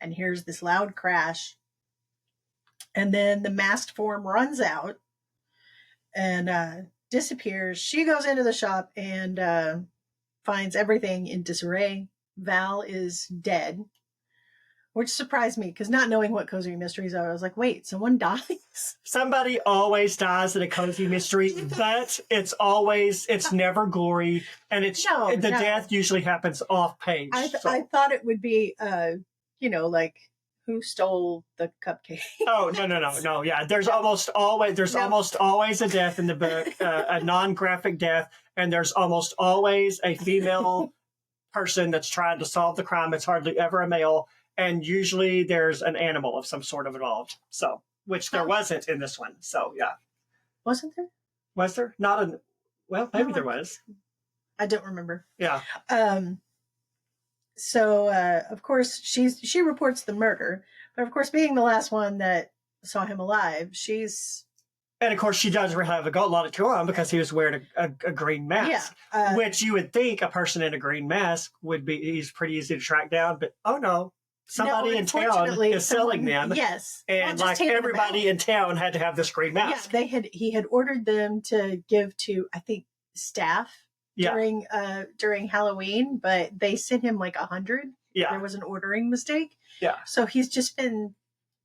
and hears this loud crash. And then the masked form runs out and disappears. She goes into the shop and finds everything in disarray. Val is dead, which surprised me because not knowing what cozy mysteries are, I was like, wait, someone dies? Somebody always dies in a cozy mystery, but it's never gory, and death usually happens off page. I thought it would be, like, who stole the cupcake? Oh, no. Yeah, there's almost always a death in the book, a non-graphic death, and there's almost always a female person that's trying to solve the crime. It's hardly ever a male, and usually there's an animal of some sort of involved. So, which there wasn't in this one. So, yeah. Wasn't there? Was there? Maybe there was. I don't remember. Yeah. So, of course, she reports the murder, but of course, being the last one that saw him alive, and of course, she does have a lot of on because he was wearing a green mask, which you would think a person in a green mask he's pretty easy to track down, but oh no, somebody in town is selling them. Yes. And everybody in town had to have this green mask. Yeah, he had ordered them to give to, I think, staff. During Halloween, but they sent him like 100. Yeah. There was an ordering mistake. Yeah. So he's just been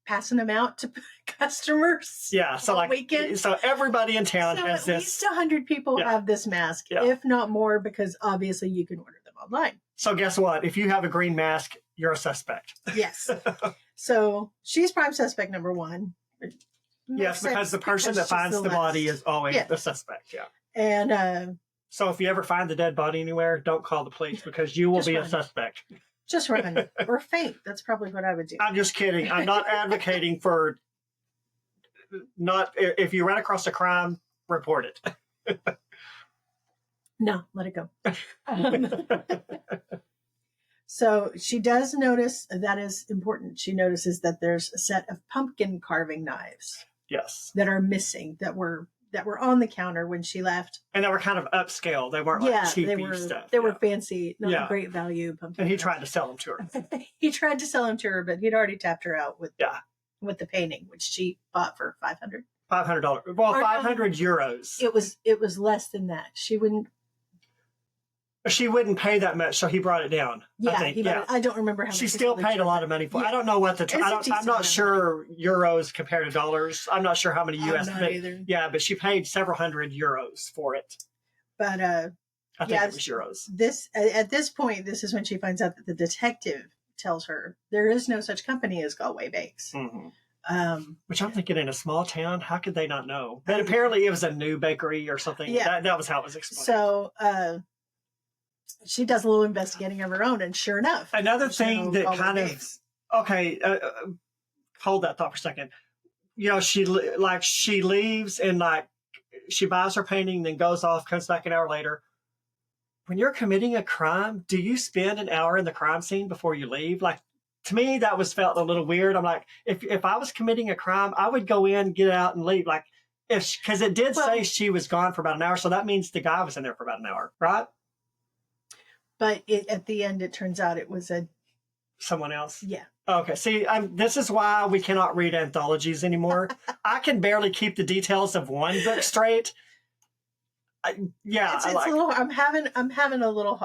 passing them out to customers. Yeah. So so everybody in town has this. At least 100 people have this mask, if not more, because obviously you can order them online. So guess what? If you have a green mask, you're a suspect. Yes. So she's prime suspect number one. Yes, because the person that finds the body is always the suspect. Yeah. And so if you ever find the dead body anywhere, don't call the police because you will be a suspect. Just run or faint. That's probably what I would do. I'm just kidding. I'm not advocating for if you run across a crime, report it. No, let it go. So she does notice, that is important. She notices that there's a set of pumpkin carving knives. Yes. That are missing, that were on the counter when she left. And they were kind of upscale. They weren't like cheapy stuff. They were fancy, not great value pumpkin. And he tried to sell them to her. He tried to sell them to her, but he'd already tapped her out with the painting, which she bought for $500. $500. Well, 500 euros. It was less than that. She wouldn't pay that much, so he brought it down. Yeah, I think. I don't remember how much. She still paid a lot of money for it. I don't know what I'm not sure euros compared to dollars. I'm not sure how many US. I'm not either. Yeah, but she paid several hundred euros for it. But I think it was euros. At this point, this is when she finds out that the detective tells her there is no such company as Galway Bakes. Mm-hmm. Which I'm thinking, in a small town, how could they not know? But apparently it was a new bakery or something. Yeah. That was how it was explained. So she does a little investigating of her own, and sure enough. Another thing that kind of... Okay, hold that thought for a second. You know, she leaves and she buys her painting, then goes off, comes back an hour later. When you're committing a crime, do you spend an hour in the crime scene before you leave? Like, to me, that felt a little weird. I'm like, if I was committing a crime, I would go in, get out, and leave. Like, because it did say she was gone for about an hour, so that means the guy was in there for about an hour, right? But at the end, it turns out it was someone else. Yeah. Okay. See, this is why we cannot read anthologies anymore. I can barely keep the details of one book straight. It's a little. I'm having a little.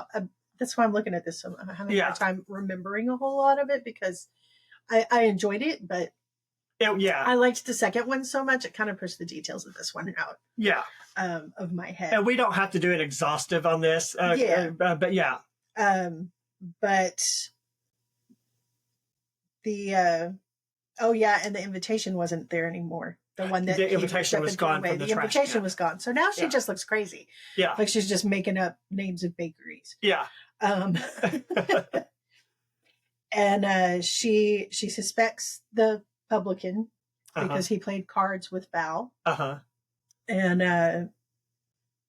that's why I'm looking at this. So I'm having a Yeah. hard time remembering a whole lot of it because I enjoyed it, but Yeah. I liked the second one so much it kind of pushed the details of this one out. Yeah. Of my head. And we don't have to do it exhaustive on this. But yeah. But the and the invitation wasn't there anymore. The one that the invitation was gone from the trash invitation can. was gone. So now she just looks crazy. Yeah. Like she's just making up names of bakeries. Yeah. And she suspects the publican because he played cards with Val. And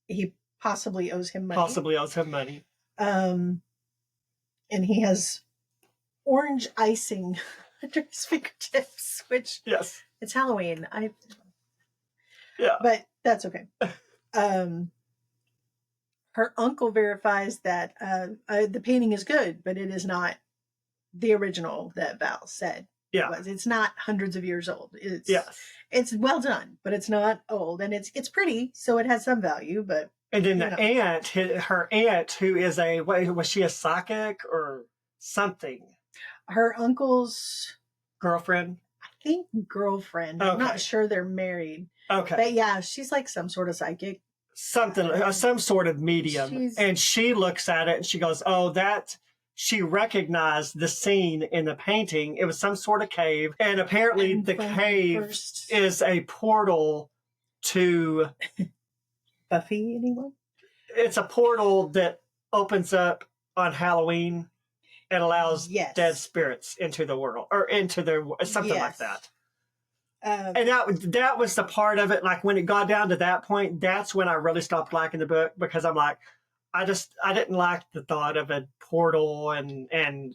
he possibly owes him money. And he has orange icing under his fingertips, which it's Halloween. But that's okay. Her uncle verifies that the painting is good, but it is not the original that Val said it was. It's not hundreds of years old. It's well done, but it's not old, and it's pretty, so it has some value. But and then her aunt, who is was she a psychic or something? Her uncle's girlfriend. I think girlfriend. I'm not sure they're married. Okay. But yeah, she's like some sort of psychic. Something, some sort of medium. And she looks at it and she goes, she recognized the scene in the painting. It was some sort of cave. And apparently the cave is a portal to... Buffy, anyone? It's a portal that opens up on Halloween and allows dead spirits into the world. Or into their... Something like that. And that was the part of it, like when it got down to that point, that's when I really stopped liking the book, because I'm like, I didn't like the thought of a portal and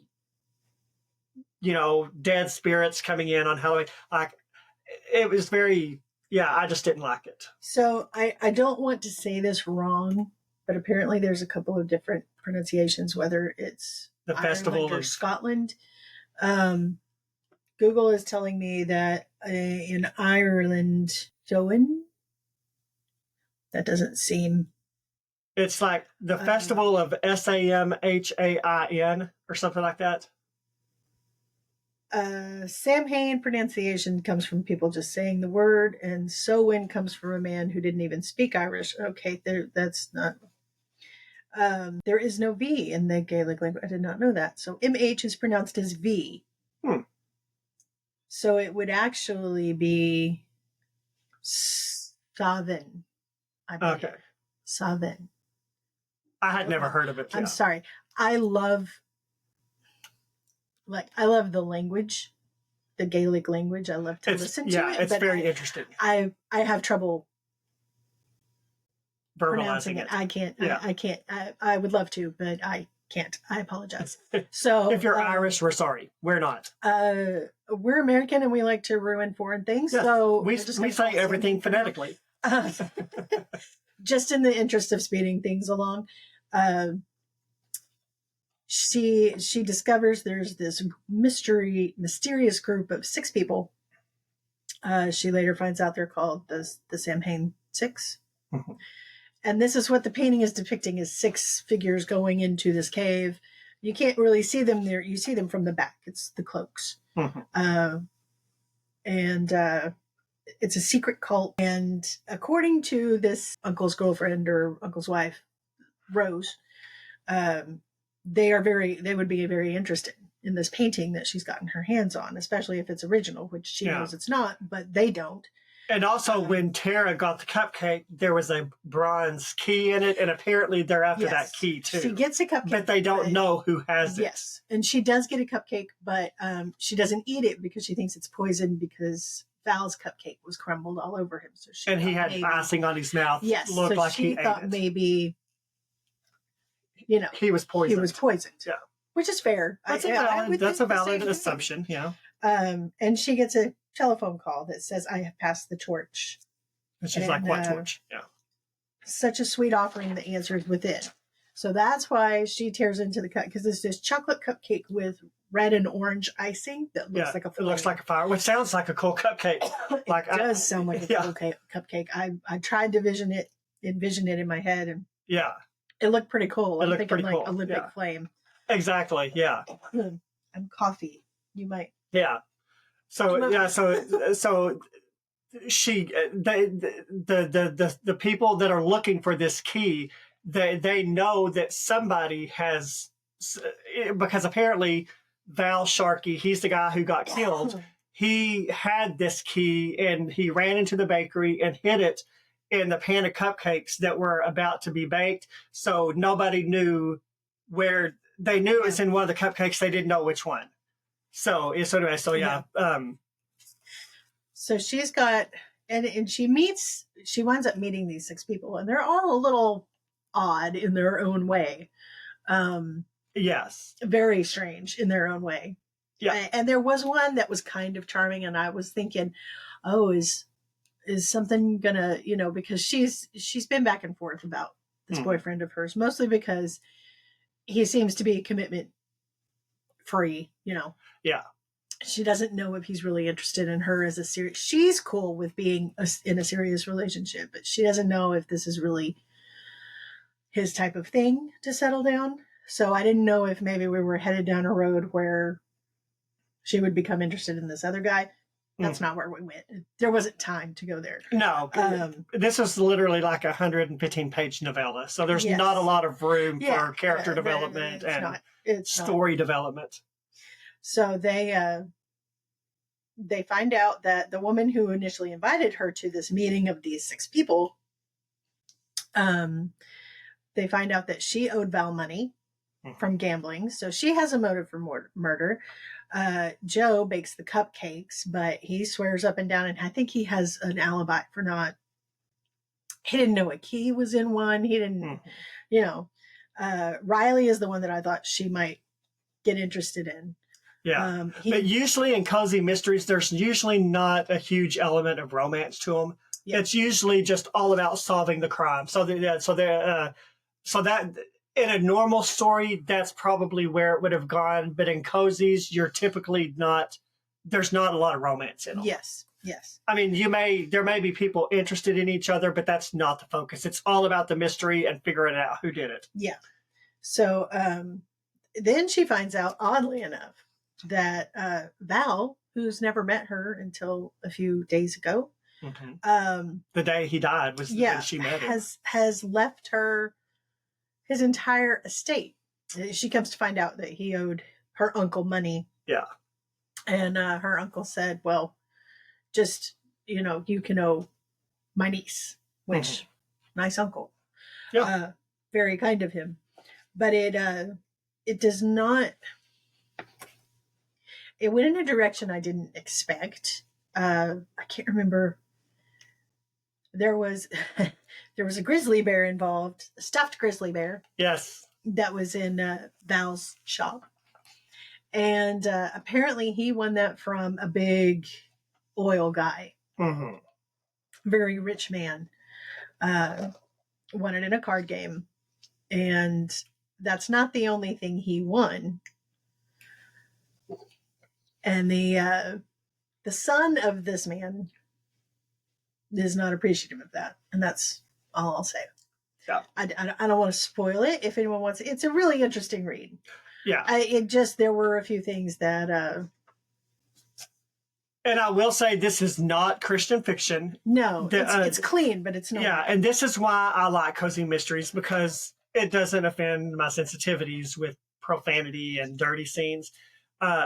dead spirits coming in on Halloween. Like, it was very, I just didn't like it. So I don't want to say this wrong, but apparently there's a couple of different pronunciations, whether it's the festival or Scotland. Google is telling me that in Ireland, Samhain. That doesn't seem. It's like the festival of Samhain or something like that. Samhain pronunciation comes from people just saying the word, and Samhain comes from a man who didn't even speak Irish. Okay, that's not. There is no V in the Gaelic language. I did not know that. So MH is pronounced as V. So it would actually be Samhain. Okay. Samhain. I had never heard of it. I'm sorry. I love the language, the Gaelic language. I love to listen to it. It's very interesting. I have trouble verbalizing it. I can't. I can't. I would love to, but I can't. I apologize. So if you're Irish, we're sorry. We're not. We're American and we like to ruin foreign things. Yes, so we say everything phonetically. Just in the interest of speeding things along. She discovers there's this mysterious group of 6 people. She later finds out they're called the Samhain Six. Mm-hmm. And this is what the painting is depicting, is 6 figures going into this cave. You can't really see them there. You see them from the back. It's the cloaks. Mm-hmm. And it's a secret cult. And according to this uncle's girlfriend or uncle's wife, Rose, they would be very interested in this painting that she's gotten her hands on, especially if it's original, which she knows it's not, but they don't. And also, when Tara got the cupcake, there was a bronze key in it, and apparently they're after that key too. She gets a cupcake, but they don't know who has it. Yes, and she does get a cupcake, but she doesn't eat it because she thinks it's poison, because Val's cupcake was crumbled all over him. So he had icing on his mouth. Yes, looked so like she thought maybe, he was poisoned. He was poisoned. Yeah, which is fair. That's a valid assumption. Yeah. And she gets a telephone call that says, "I have passed the torch." And she's like, "What torch?" Yeah. Such a sweet offering that answers within. So that's why she tears into the cup, because it's this chocolate cupcake with red and orange icing that looks like a fire. It looks like a fire, which sounds like a cool cupcake. It does sound like a cool cupcake. I tried to envision it in my head, and It looked pretty cool. It I'm looked thinking pretty like cool, Olympic yeah. flame. Exactly. Yeah. And coffee. You might. Yeah. So yeah. So she the people that are looking for this key, they know that somebody has, because apparently Val Sharkey, he's the guy who got killed. He had this key and he ran into the bakery and hid it in the pan of cupcakes that were about to be baked. So nobody knew where. They knew it was in one of the cupcakes. They didn't know which one. So yeah. So she's got, and she winds up meeting these 6 people, and they're all a little odd in their own way. Yes. Very strange in their own way. Yeah. And there was one that was kind of charming, and I was thinking, oh, is something gonna, because she's been back and forth about this boyfriend of hers, mostly because he seems to be commitment free, Yeah. She doesn't know if he's really interested in her as a serious. She's cool with being in a serious relationship, but she doesn't know if this is really his type of thing to settle down. So I didn't know if maybe we were headed down a road where she would become interested in this other guy. That's not where we went. There wasn't time to go there. No, this is literally like a 115-page novella, so there's not a lot of room for character development and story development. So they find out that the woman who initially invited her to this meeting of these 6 people, they find out that she owed Val money from gambling, so she has a motive for murder. Joe bakes the cupcakes, but he swears up and down, and I think he has an alibi for not. He didn't know a key was in one. He didn't, Riley is the one that I thought she might get interested in. Yeah, but usually in cozy mysteries, there's usually not a huge element of romance to them. Yeah. It's usually just all about solving the crime. So that in a normal story, that's probably where it would have gone. But in cozies, you're typically not. There's not a lot of romance in them. Yes. I mean, there may be people interested in each other, but that's not the focus. It's all about the mystery and figuring out who did it. Yeah. So then she finds out, oddly enough, that Val, who's never met her until a few days ago, the day he died was when she met him, has left her his entire estate. She comes to find out that he owed her uncle money. Yeah. And her uncle said, well, just, you can owe my niece, which nice uncle. Yeah. Very kind of him. But it does not. It went in a direction I didn't expect. I can't remember. There was a grizzly bear involved, a stuffed grizzly bear. Yes. That was in Val's shop. And apparently he won that from a big oil guy. Very rich man. Won it in a card game. And that's not the only thing he won. And the son of this man is not appreciative of that. And that's all I'll say. Yeah. I don't want to spoil it. If anyone wants it, it's a really interesting read. Yeah. There were a few things that... And I will say this is not Christian fiction. No, it's clean, but it's not. Yeah, and this is why I like cozy mysteries, because it doesn't offend my sensitivities with profanity and dirty scenes.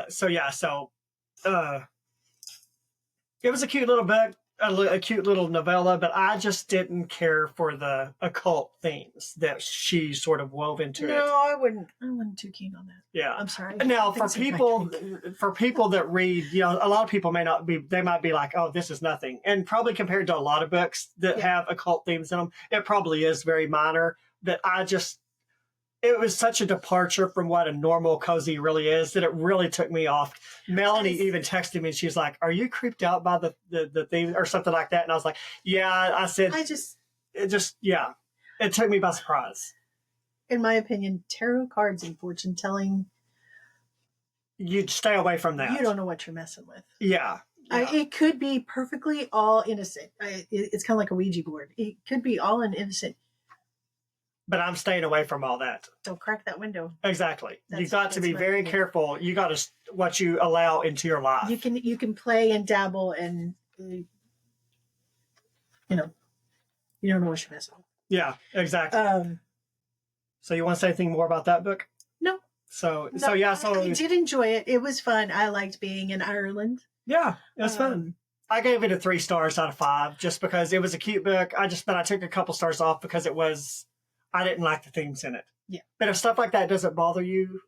So it was a cute little book, a cute little novella, but I just didn't care for the occult themes that she sort of wove into it. No, I wasn't too keen on that. Yeah. I'm sorry. Now, for people that read, a lot of people they might be like, oh, this is nothing. And probably compared to a lot of books that have occult themes in them, it probably is very minor. But it was such a departure from what a normal cozy really is that it really took me off. Melanie even texted me and she's like, are you creeped out by the theme or something like that? And I was like, yeah. I said, it took me by surprise. In my opinion, tarot cards and fortune telling, you'd stay away from that. You don't know what you're messing with. Yeah. It could be perfectly all innocent. It's kind of like a Ouija board. It could be all innocent. but I'm staying away from all that. Don't crack that window. Exactly. You That's- got to that's be my very opinion. careful. You got to what you allow into your life. You can play and dabble and you know you don't know what you're messing with. Yeah, exactly. So you want to say anything more about that book? No. So No, yeah. I did enjoy it. It was fun. I liked being in Ireland. Yeah, it was fun. I gave it a 3 stars out of 5 just because it was a cute book. I took a couple stars off because I didn't like the themes in it. Yeah. But if stuff like that doesn't bother you,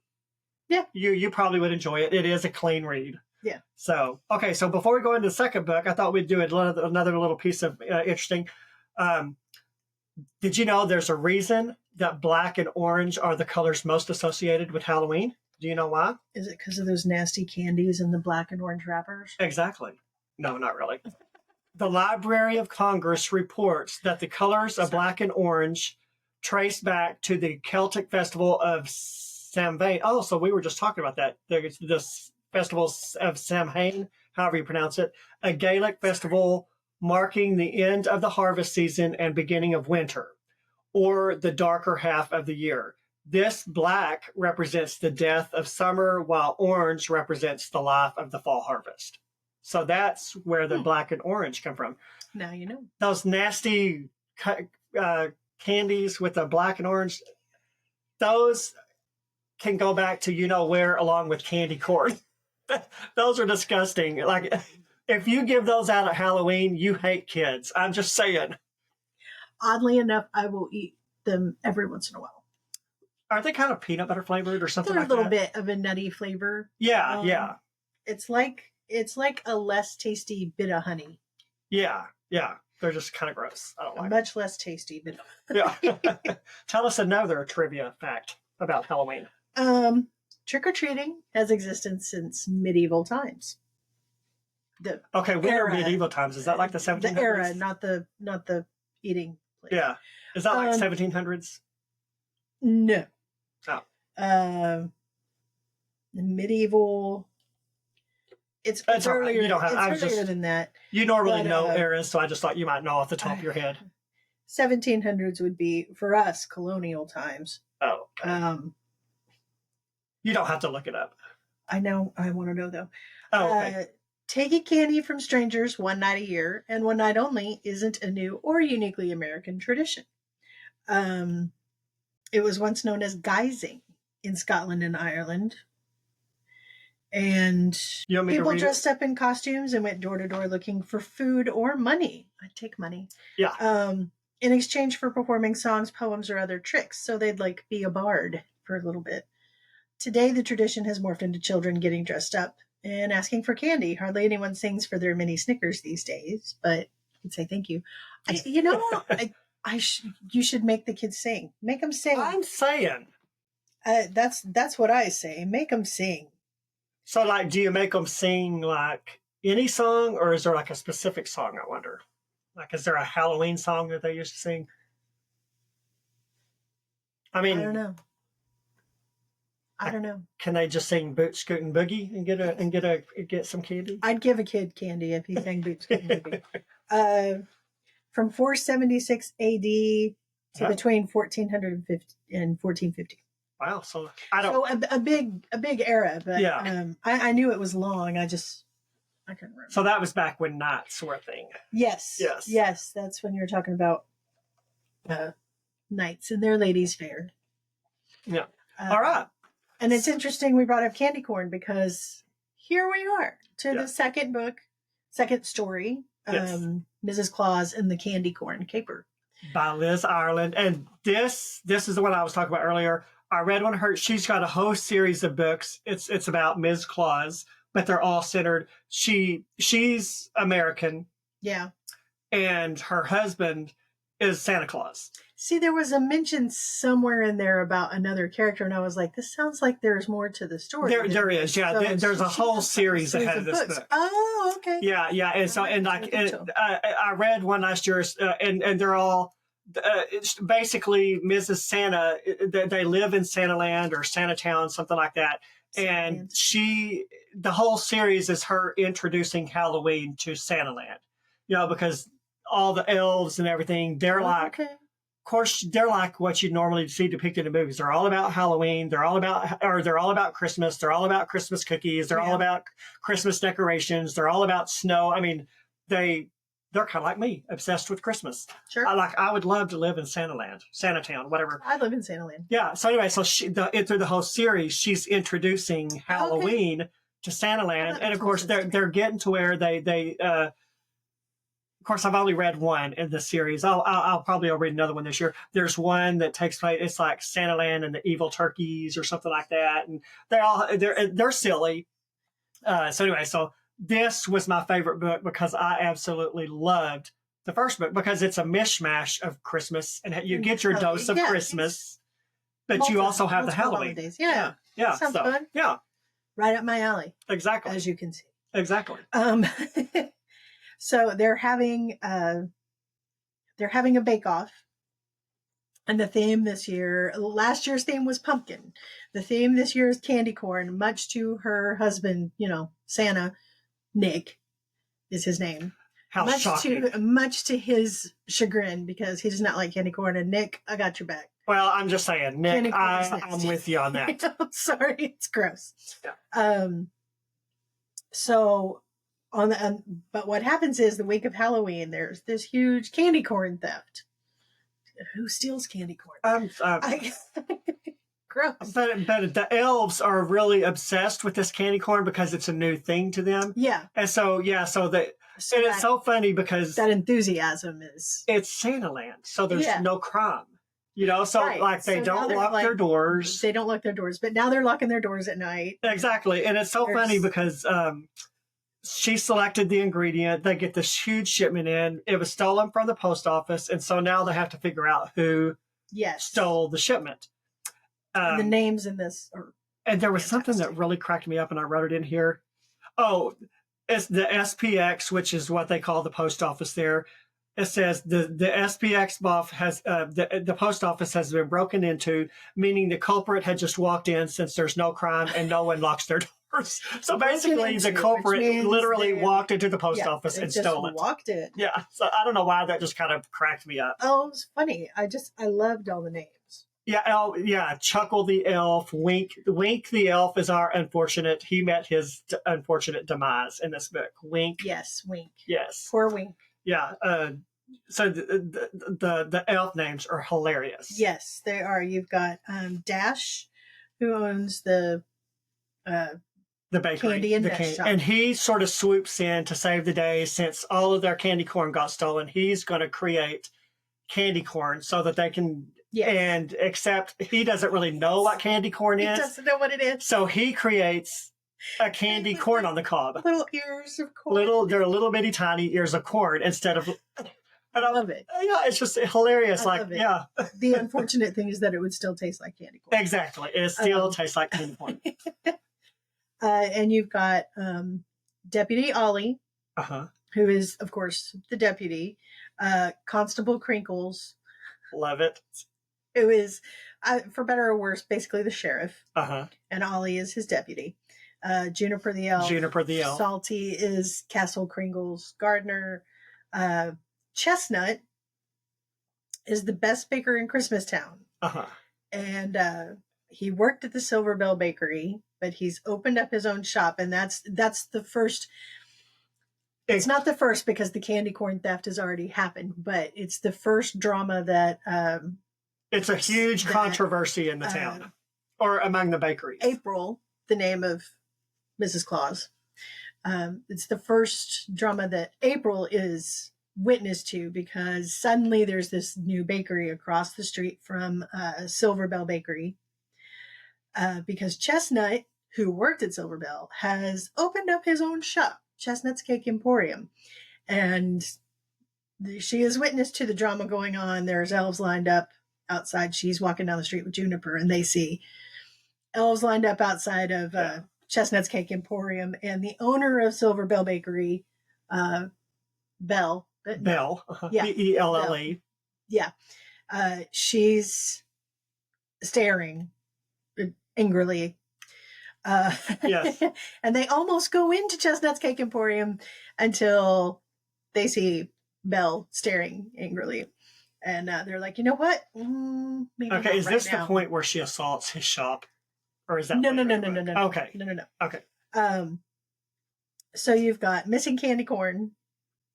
yeah, you probably would enjoy it. It is a clean read. Yeah. So, okay. So before we go into the second book, I thought we'd do another little piece of interesting. Did you know there's a reason that black and orange are the colors most associated with Halloween? Do you know why? Is it because of those nasty candies and the black and orange wrappers? Exactly. No, not really. The Library of Congress reports that the colors of black and orange trace back to the Celtic festival of Samhain. Oh, so we were just talking about that. There's this festival of Samhain, however you pronounce it, a Gaelic festival marking the end of the harvest season and beginning of winter, or the darker half of the year. This black represents the death of summer, while orange represents the life of the fall harvest. So that's where the black and orange come from. Now you know. Those nasty candies with the black and orange, those can go back to where, along with candy corn. Those are disgusting. Like, if you give those out at Halloween, you hate kids. I'm just saying. Oddly enough, I will eat them every once in a while. Are they kind of peanut butter flavored or something They're like that? a little bit of a nutty flavor. Yeah, yeah. It's like a less tasty bit of honey. Yeah, yeah. They're just kind of gross. I don't like Much less tasty, but Yeah. Tell us another trivia fact about Halloween. trick-or-treating has existed since medieval times. Okay, when are medieval times? Is that like the 1700s? The era, not the eating place. Yeah. Is that like 1700s? No. Oh. The medieval. It's earlier. You don't have. It's earlier than that. You normally know eras, so I just thought you might know off the top of your head. 1700s would be for us colonial times. Oh. Okay. You don't have to look it up. I know. I want to know though. Oh, okay. Taking candy from strangers one night a year and one night only isn't a new or uniquely American tradition. It was once known as guising in Scotland and Ireland. And people dressed up in costumes and went door to door looking for food or money. I'd take money. Yeah. In exchange for performing songs, poems, or other tricks. So they'd be a bard for a little bit. Today, the tradition has morphed into children getting dressed up and asking for candy. Hardly anyone sings for their mini Snickers these days, but I'd say thank you. You should make the kids sing. Make them sing. I'm saying. That's what I say. Make them sing. So, do you make them sing like any song, or is there like a specific song? I wonder. Like, is there a Halloween song that they used to sing? I mean, I don't know. Can they just sing "Boot Scootin' Boogie" and get some candy? I'd give a kid candy if he sang "Boot Scootin' Boogie." From 476 AD to between 1450 and 1450. Wow, so I don't. So a big era, but yeah. I knew it was long. I couldn't remember. So that was back when knights were a thing. Yes. That's when you're talking about knights and their ladies' fair. Yeah. All right. And it's interesting we brought up candy corn because here we are to the second story, Mrs. Claus and the Candy Corn Caper. By Liz Ireland. And this is the one I was talking about earlier. I read one of her. She's got a whole series of books. It's about Ms. Claus, but they're all centered. She's American. Yeah. And her husband is Santa Claus. See, there was a mention somewhere in there about another character, and I was like, this sounds like there's more to the story. There is, yeah. So there's a whole series ahead of this book. Oh, okay. Yeah. And so, I read one last year, and they're all it's basically Mrs. Santa. They live in Santa Land or Santa Town, something like that. And the whole series is her introducing Halloween to Santa Land, because all the elves and everything, they're course, they're like what you normally see depicted in movies. They're all about Halloween. They're all about Christmas. They're all about Christmas cookies. They're all about Christmas decorations. They're all about snow. I mean, they're kind of like me, obsessed with Christmas. Sure. I would love to live in Santa Town, whatever. I live in Santa Land. Yeah. So anyway, so through the whole series, she's introducing Halloween to Santa Land, and of course they're getting to where they of course, I've only read one in the series. I'll probably read another one this year. There's one that takes place. It's like Santa Land and the evil turkeys or something like that, and they're silly. So anyway, so this was my favorite book because I absolutely loved the first book because it's a mishmash of Christmas, and you get your dose of Christmas, but you also have the Halloween. Holidays. Yeah. Sounds fun. Yeah, right up my alley. Exactly, as you can see. Exactly. So they're having a bake-off, and the theme this year, last year's theme was pumpkin. The theme this year is candy corn, much to her husband, Santa, Nick is his name. How shocking. Much to his chagrin, because he does not like candy corn. And Nick, I got your back. Well, I'm just saying, Nick, I'm with you on that. I'm sorry, it's gross. Yeah. So but what happens is the week of Halloween, there's this huge candy corn theft. Who steals candy corn? Gross. But the elves are really obsessed with this candy corn because it's a new thing to them. Yeah. And so it's so funny because that enthusiasm it's Santa Land, so there's no crime. So right. They don't lock their doors. They don't lock their doors, but now they're locking their doors at night. Exactly. And it's so funny because she selected the ingredient. They get this huge shipment in. It was stolen from the post office. And so now they have to figure out who stole the shipment. And the names in this are and there was something that really cracked me up, and I wrote it in here. Oh, it's the SPX, which is what they call the post office there. It says the SPX buff has the post office has been broken into, meaning the culprit had just walked in since there's no crime and no one locks their doors. So basically, the culprit literally walked into the post office and stole it. Walked in. Yeah. So I don't know why that just kind of cracked me up. Oh, it was funny. I loved all the names. Yeah, Chuckle the elf, Wink the elf is our unfortunate. He met his unfortunate demise in this book. Wink. Yes, Wink. Yes. Poor Wink. Yeah. So the elf names are hilarious. Yes, they are. You've got Dash, who owns the bakery, candy and shop. And he sort of swoops in to save the day since all of their candy corn got stolen. He's going to create candy corn so that they can. Yes. And except he doesn't really know what candy corn is. He doesn't know what it is. So he creates a candy corn on the cob. Little ears of corn. They're little bitty tiny ears of corn instead of. I love it. Yeah, it's just hilarious. Yeah. The unfortunate thing is that it would still taste like candy corn. Exactly. It still tastes like candy corn. And you've got Deputy Ollie, who is, of course, the deputy. Constable Crinkles. Love it. Who is, for better or worse, basically the sheriff. And Ollie is his deputy. Juniper the elf. Salty is Castle Kringle's gardener. Chestnut is the best baker in Christmastown. And he worked at the Silver Bell Bakery, but he's opened up his own shop, and that's the first. It's not the first because the candy corn theft has already happened, but it's the first drama that. It's a huge controversy in the town, or among the bakeries. April, the name of Mrs. Claus. It's the first drama that April is witness to because suddenly there's this new bakery across the street from Silver Bell Bakery. Because Chestnut, who worked at Silver Bell, has opened up his own shop, Chestnut's Cake Emporium. And she is witness to the drama going on. There's elves lined up outside. She's walking down the street with Juniper, and they see elves lined up outside of Chestnut's Cake Emporium. And the owner of Silver Bell Bakery, Bell. Belle. Yeah. She's staring angrily. Yes. And they almost go into Chestnut's Cake Emporium until they see Belle staring angrily. And they're like, you know what? Maybe Okay, not is right this now. the point where she assaults his shop? Or is that No. Okay. No. Okay. So you've got missing candy corn,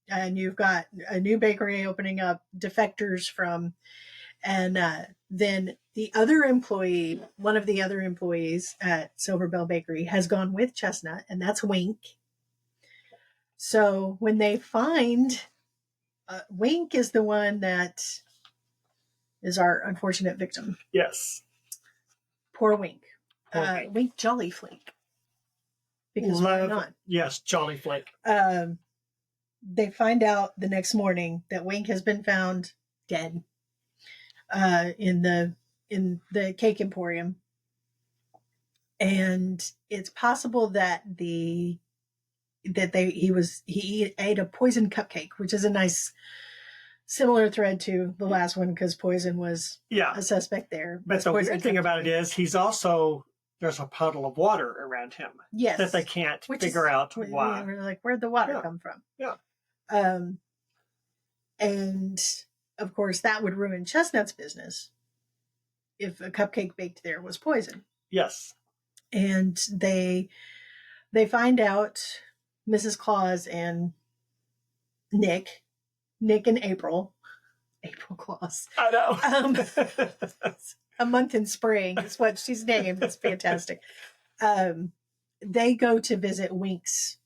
and you've got a new bakery opening up, defectors from, and then the other employee, one of the other employees at Silver Bell Bakery, has gone with Chestnut, and that's Wink. So when they find Wink is the one that is our unfortunate victim. Yes. Poor Wink. Poor Wink. Wink Jolly Flake. Because why not? Yes, Jolly Flake. They find out the next morning that Wink has been found dead in the cake emporium, and it's possible that he ate a poison cupcake, which is a nice similar thread to the last one because poison was a suspect there. But the weird thing about it is there's a puddle of water around him. Yes. That they can't figure out why. We're like, where'd the water come from? Yeah. And of course that would ruin Chestnut's business if a cupcake baked there was poison. Yes. And they find out Mrs. Claus and Nick and April Claus. I know. A month in spring is what she's named. It's fantastic. They go to visit Wink's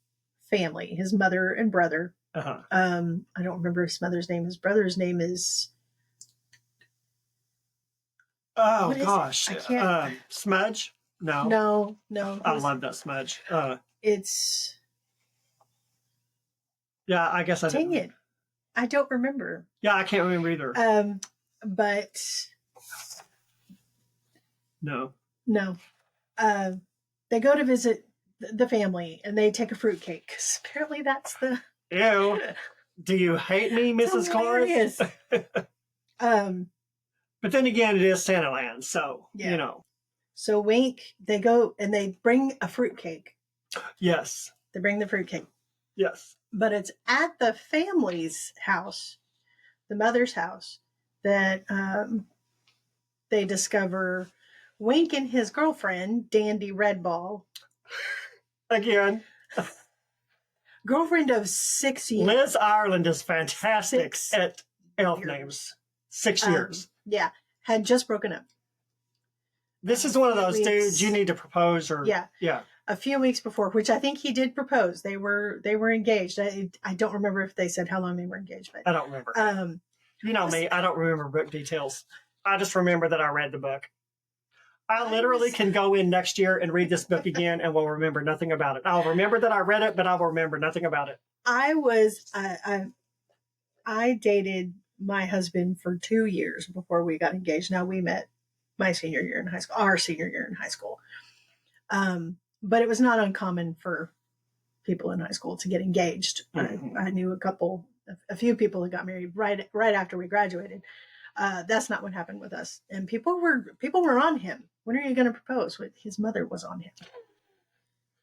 family, his mother and brother. Uh-huh. I don't remember his mother's name. His brother's name is. Oh gosh, I can't. Smudge? No. I love that Smudge. It's. Yeah, I guess I. Dang it! I don't remember. Yeah, I can't remember either. But. No. They go to visit the family and they take a fruitcake because apparently that's the. Ew. Do you hate me, Mrs. Claus? But then again, it is Santa Land, so, you know. So Wink, they go and they bring a fruitcake. Yes. They bring the fruitcake. Yes. But it's at the family's house, the mother's house, that they discover Wink and his girlfriend, Dandy Redball. Again. Girlfriend of 6 years. Liz Ireland is fantastic at elf names. 6 years. Yeah. Had just broken up. This is one of those dudes you need to propose or. Yeah. A few weeks before, which I think he did propose. They were engaged. I don't remember if they said how long they were engaged, but I don't remember. You know me, I don't remember book details. I just remember that I read the book. I literally can go in next year and read this book again and will remember nothing about it. I'll remember that I read it, but I will remember nothing about it. I dated my husband for 2 years before we got engaged. Now we met our senior year in high school. But it was not uncommon for people in high school to get engaged. Mm-hmm. I knew a few people that got married right after we graduated. That's not what happened with us. And people were on him. When are you going to propose? His mother was on him.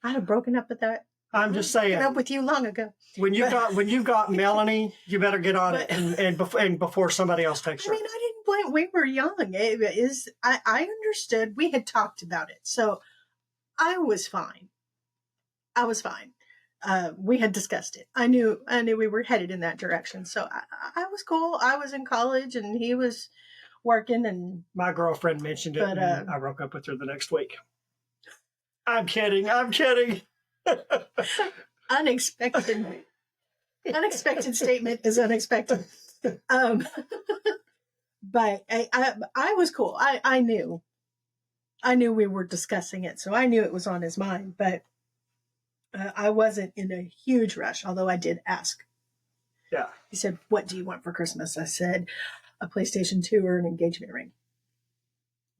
I'd have broken up with that. I'm just saying. Broken up with you long ago. When you got Melanie, you better get on it and before somebody else takes her. I mean, I didn't blame. We were young. I understood. We had talked about it, so I was fine. We had discussed it. I knew we were headed in that direction. So I was cool. I was in college and he was working, and my girlfriend mentioned it, and I broke up with her the next week. I'm kidding. Unexpected statement is unexpected. But I was cool. I knew we were discussing it, so I knew it was on his mind, but I wasn't in a huge rush, although I did ask. Yeah. He said, "What do you want for Christmas?" I said, "A PlayStation 2 or an engagement ring."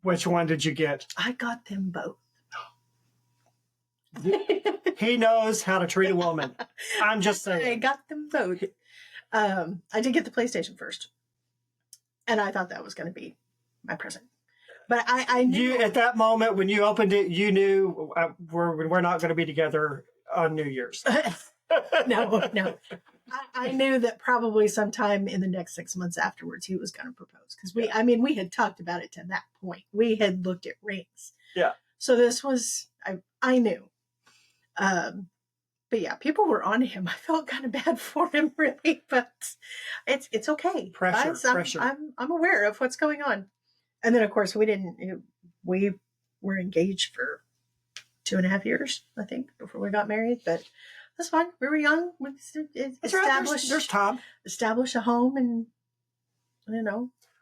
Which one did you get? I got them both. He knows how to treat a woman. I'm just saying. I got them both. I did get the PlayStation first, and I thought that was going to be my present. But I knew at that moment when you opened it, you knew we're not going to be together on New Year's. No. I knew that probably sometime in the next 6 months afterwards he was going to propose because we had talked about it to that point. We had looked at rings. Yeah. So this was I knew. But yeah, people were on him. I felt kind of bad for him, really, but it's okay. Pressure, Guys, pressure. I'm aware of what's going on. And then, of course, we were engaged for 2.5 years, I think, before we got married. But that's fine. We were young. We There's time. Establish a home, and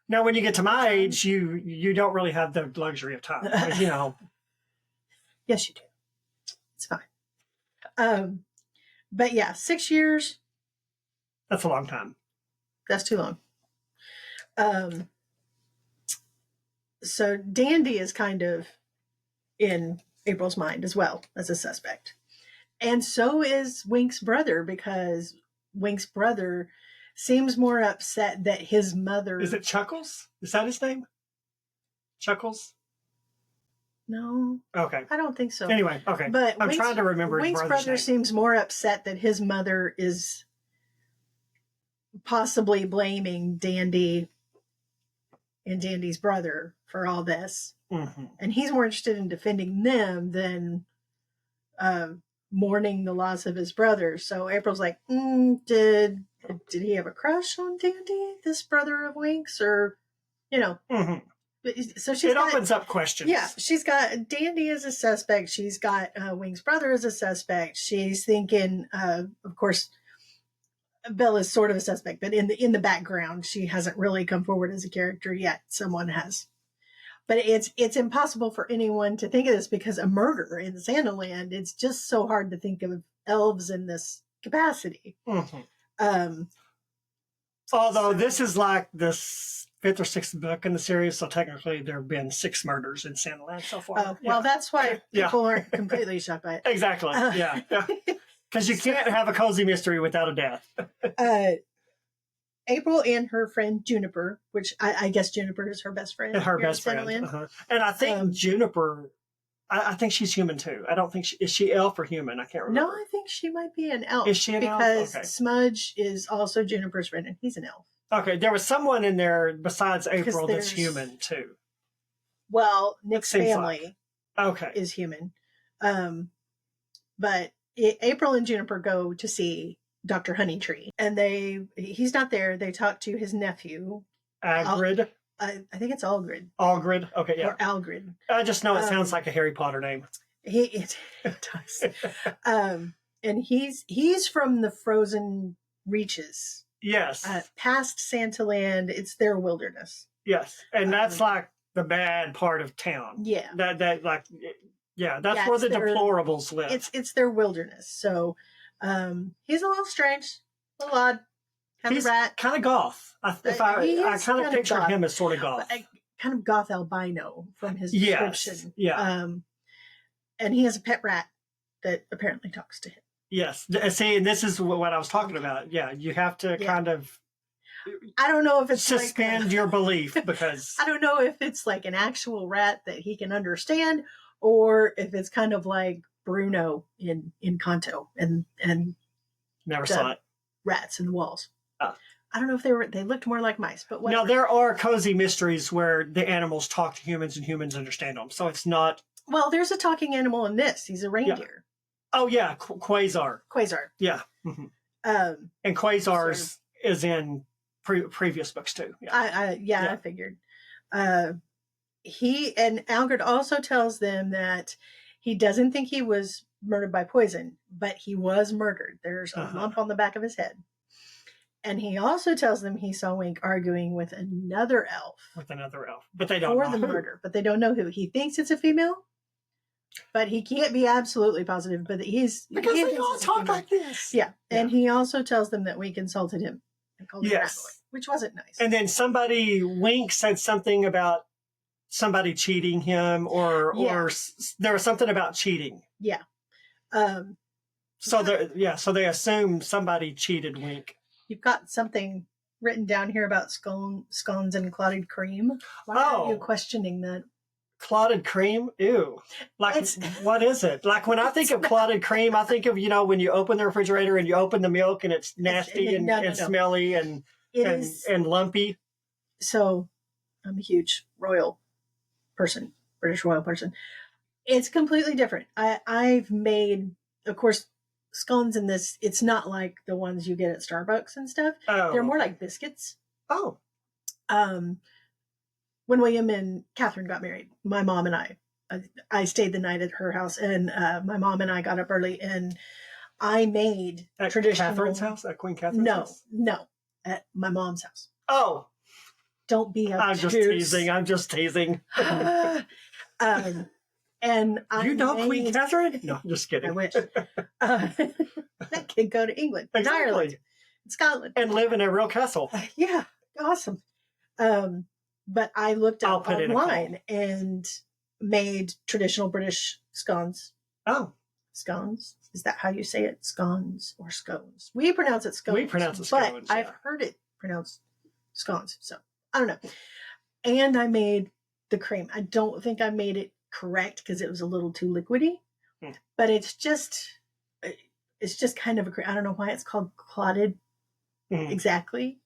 Now, when you get to my age, you don't really have the luxury of time. Yes, you do. It's fine. But yeah, 6 years. That's a long time. That's too long. So Dandy is kind of in April's mind as well as a suspect. And so is Wink's brother, because Wink's brother seems more upset that his mother... Is it Chuckles? Is that his name? Chuckles? No. Okay. I don't think so. Anyway, okay. But I'm trying to remember Wink's his brother's brother name. seems more upset that his mother is possibly blaming Dandy and Dandy's brother for all this. Mm-hmm. And he's more interested in defending them than mourning the loss of his brother. So April's like, did he have a crush on Dandy, this brother of Wink's? Or, Mm-hmm. So it opens up questions. Yeah, she's got Dandy as a suspect. She's got Wink's brother as a suspect. She's thinking, of course, Bella's sort of a suspect, but in the background, she hasn't really come forward as a character yet. Someone has. But it's impossible for anyone to think of this because a murder in Santaland, it's just so hard to think of elves in this capacity. Mm-hmm. Although this is like the 5th or 6th book in the series, so technically there have been 6 murders in Santaland so far. Well, that's why people aren't completely shocked by it. Exactly. Yeah. Because you can't have a cozy mystery without a death. April and her friend Juniper, which I guess Juniper is her best friend. Her best friend. And I think Juniper, I think she's human too. I don't think is she elf or human? I can't remember. No, I think she might be an elf. Is she an elf? Because Okay. Smudge is also Juniper's friend, and he's an elf. Okay, there was someone in there besides April that's human too. Well, Nick's family is human. But April and Juniper go to see Dr. Honeytree, and he's not there. They talk to his nephew. Agrid. I think it's Algrid. Algrid. Okay, yeah. Or Algrid. I just know it sounds like a Harry Potter name. It does. And he's from the frozen reaches. Yes. Past Santaland, it's their wilderness. Yes, and that's like the bad part of town. Yeah. That's where the deplorables live. It's their wilderness. So he's a little strange, a little odd, he's of rat. Kind of goth. I kind of picture him as sort of goth. Kind of goth albino from his description. Yeah. And he has a pet rat that apparently talks to him. Yes. See, and this is what I was talking about. Yeah, you have to kind of... I don't know if it's suspend your belief because... I don't know if it's like an actual rat that he can understand or if it's kind of like Bruno in Kanto and never saw it. Rats in the walls. Oh. I don't know if they looked more like mice, but whatever. Now, there are cozy mysteries where the animals talk to humans and humans understand them. So it's not... Well, there's a talking animal in this. He's a reindeer. Yeah. Oh, yeah. Quasar. Yeah. Mm-hmm. And Quasar is in previous books, too. Yeah. I figured. He and Algrid also tells them that he doesn't think he was murdered by poison, but he was murdered. There's a lump on the back of his head. And he also tells them he saw Wink arguing with another elf. But they don't know the murder, but they don't know who. He thinks it's a female, but he can't be absolutely positive. But because they all talk like this. Yeah. And he also tells them that Wink insulted him. And called him rat boy, which wasn't nice. And then Wink said something about somebody cheating him or there was something about cheating. Yeah. So they assume somebody cheated Wink. You've got something written down here about scones and clotted cream. Why are you questioning that? clotted cream? Ew. Like, what is it? Like, when I think of clotted cream, I think of, when you open the refrigerator and you open the milk and it's nasty and smelly and lumpy. So I'm a huge royal person, British royal person. It's completely different. I've made, of course, scones in this. It's not like the ones you get at Starbucks and stuff. Oh. They're more like biscuits. Oh. When William and Catherine got married, my mom and I stayed the night at her house, and my mom and I got up early, and I made at traditional. Catherine's house, at Queen Catherine's house. No, at my mom's house. Oh, don't be obtuse. I'm just teasing. And I Queen Catherine? No, I'm just kidding. I wish. That could go to England, Ireland, Scotland, and live in a real castle. Yeah, awesome. But I looked up online and made traditional British scones. Oh. Scones? Is that how you say it? Scones or scones? We pronounce it scones. We pronounce it scones. But I've heard it pronounced scones. So I don't know. And I made the cream. I don't think I made it correct because it was a little too liquidy. But it's just kind of a cream. I don't know why it's called clotted exactly.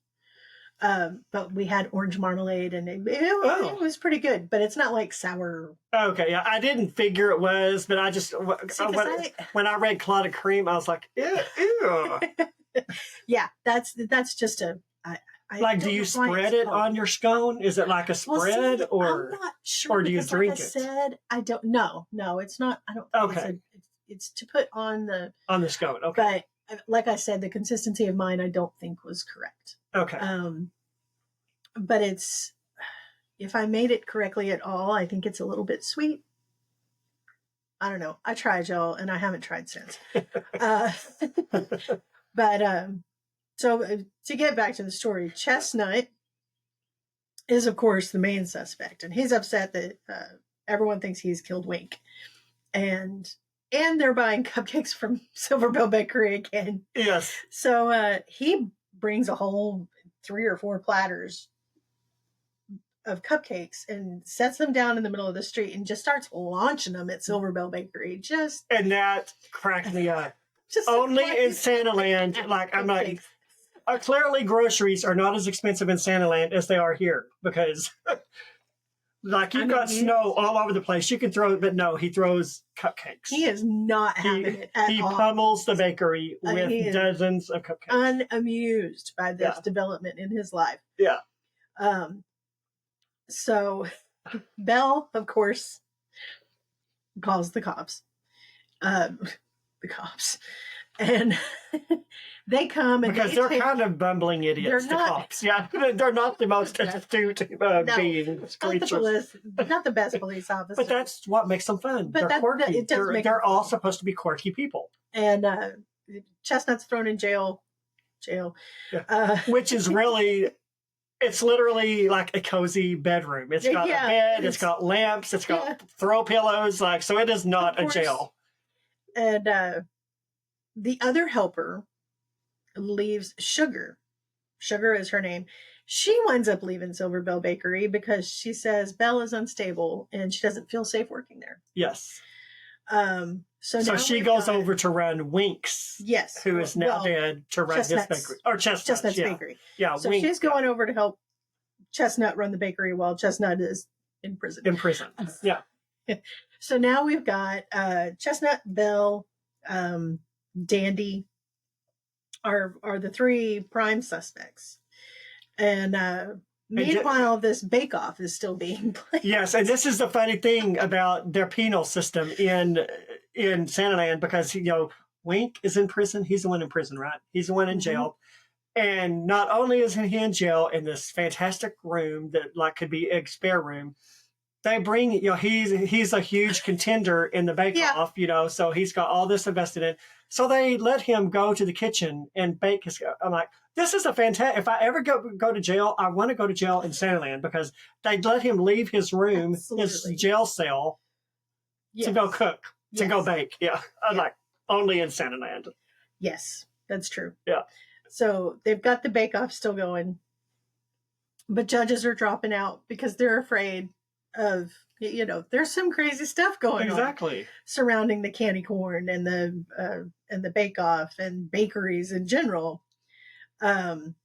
But we had orange marmalade and it was pretty good, but it's not like sour. Okay, yeah, I didn't figure it was, but I just, when I read clotted cream, I was like, ew. Yeah, that's just like, do you spread it on your scone? Is it like a spread or? I'm not sure. Or do you drink it? I said, I don't know. No, it's not. I don't think it's to put on the scone. Okay. But like I said, the consistency of mine, I don't think was correct. Okay. But if I made it correctly at all, I think it's a little bit sweet. I don't know. I tried, y'all, and I haven't tried since. So to get back to the story, Chestnut is, of course, the main suspect, and he's upset that everyone thinks he's killed Wink, and they're buying cupcakes from Silverbell Bakery again. Yes. So he brings a whole 3 or 4 platters of cupcakes and sets them down in the middle of the street and just starts launching them at Silverbell Bakery. And that cracked me up. Only in Santaland, like, I'm like, clearly groceries are not as expensive in Santaland as they are here, because like, you've got snow all over the place. You can throw it, but no, he throws cupcakes. He is not having it at all. He pummels the bakery with dozens of cupcakes. Unamused by this development in his life. Yeah. So Belle, of course, calls the cops. And they come and because they're kind of bumbling idiots. The cops, yeah, they're not the most astute beings, creatures. Not the best police officers. But that's what makes them fun. But they're quirky. They're all supposed to be quirky people. And Chestnut's thrown in jail. Which is really, it's literally like a cozy bedroom. It's got a bed. It's got lamps. It's got throw pillows. Like, so it is not a jail. And the other helper leaves Sugar. Sugar is her name. She winds up leaving Silverbell Bakery because she says Belle is unstable and she doesn't feel safe working there. Yes. So she goes over to run Wink's. Yes. Who is now dead, to run his bakery. Or Chestnut's bakery. Yeah. So she's going over to help Chestnut run the bakery while Chestnut is in prison. Yeah. So now we've got Chestnut, Belle, Dandy are the 3 prime suspects. And meanwhile, this bake-off is still being played. Yes, and this is the funny thing about their penal system in Santaland, because, Wink is in prison. He's the one in prison, right? He's the one in jail. And not only is he in jail in this fantastic room that like could be a spare room, they bring, he's a huge contender in the bake-off, so he's got all this invested in. So they let him go to the kitchen and bake his. I'm like, this is a fantastic. If I ever go to jail, I want to go to jail in Santaland, because they let him leave his room, his jail cell, to go cook, to go bake. Yeah, I'm like, only in Santaland. Yes, that's true. Yeah. So they've got the bake-off still going, but judges are dropping out because they're afraid of, You know, there's some crazy stuff going on Exactly. surrounding the candy corn and the bake off and bakeries in general. And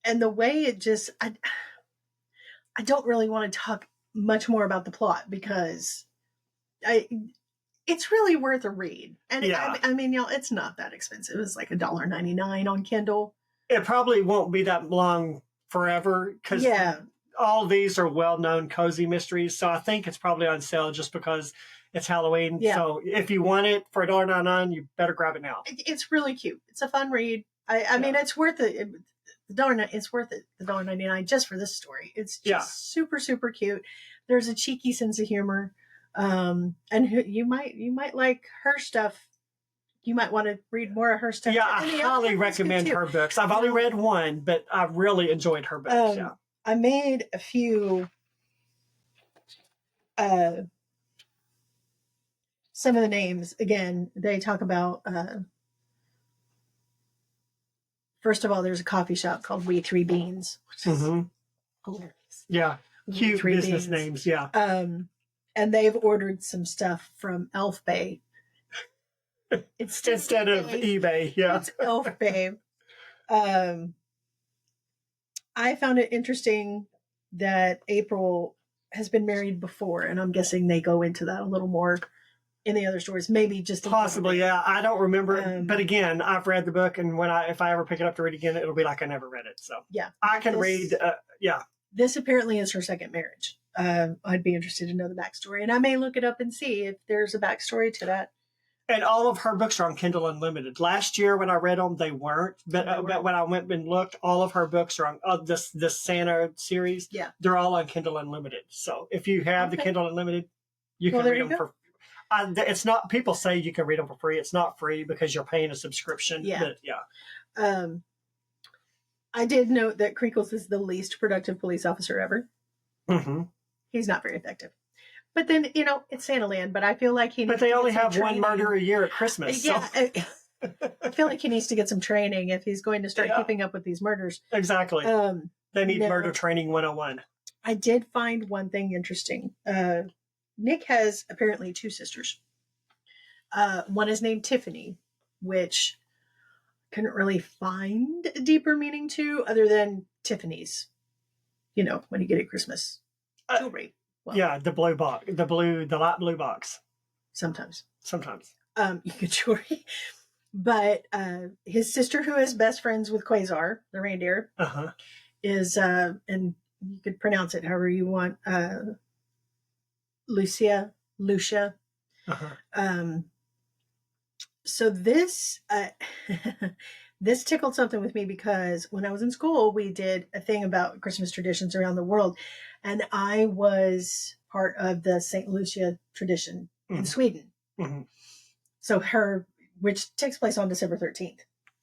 the way it just, I don't really want to talk much more about the plot because it's really worth a read. And Yeah. I mean, you know, it's not that expensive. It's like $1.99 on Kindle. It probably won't be that long forever because all these are well-known cozy mysteries. So I think it's probably on sale just because it's Halloween. Yeah. So if you want it for $1.99, you better grab it now. It's really cute. It's a fun read. I mean, it's worth it. It's worth it. The $1.99 just for this story. It's just super, super cute. There's a cheeky sense of humor. And you might like her stuff. You might want to read more of her stuff. Yeah, I highly recommend her books. I've only read one, but I really enjoyed her books. I made a few some of the names. Again, they talk about first of all, there's a coffee shop called We Three Beans, which is hilarious. Yeah, cute business names. Yeah. And they've ordered some stuff from Elf Bay. Instead of eBay. Yeah. It's Elf Bay. I found it interesting that April has been married before, and I'm guessing they go into that a little more in the other stories. Maybe just possibly, yeah. I don't remember, but again, I've read the book, and if I ever pick it up to read again, it'll be like I never read it. So yeah, I can read. This apparently is her second marriage. I'd be interested to know the backstory, and I may look it up and see if there's a backstory to that. And all of her books are on Kindle Unlimited. Last year when I read them, they weren't. But when I went and looked, all of her books are on this Santa series. Yeah, they're all on Kindle Unlimited. So if you have the Kindle Unlimited, you can read them for. It's not. People say you can read them for free. It's not free because you're paying a subscription. Yeah, but I did note that Crinkles is the least productive police officer ever. Mm-hmm. He's not very effective. But then, you know, it's Santa Land, but I feel like he needs But they only have one murder a year at Christmas. Yeah. So. I feel like he needs to get some training if he's going to start keeping up with these murders. Exactly. They need murder training 101. I did find one thing interesting. Nick has apparently two sisters. One is named Tiffany, which I couldn't really find a deeper meaning to other than Tiffany's. You know, when you get at Christmas jewelry. Well, yeah, the light blue box. Sometimes. You get jewelry. But his sister, who is best friends with Quasar, the reindeer, is, and you could pronounce it however you want, Lucia. So this, this tickled something with me because when I was in school, we did a thing about Christmas traditions around the world. And I was part of the St. Lucia tradition in Sweden. Mm-hmm. So which takes place on December 13th.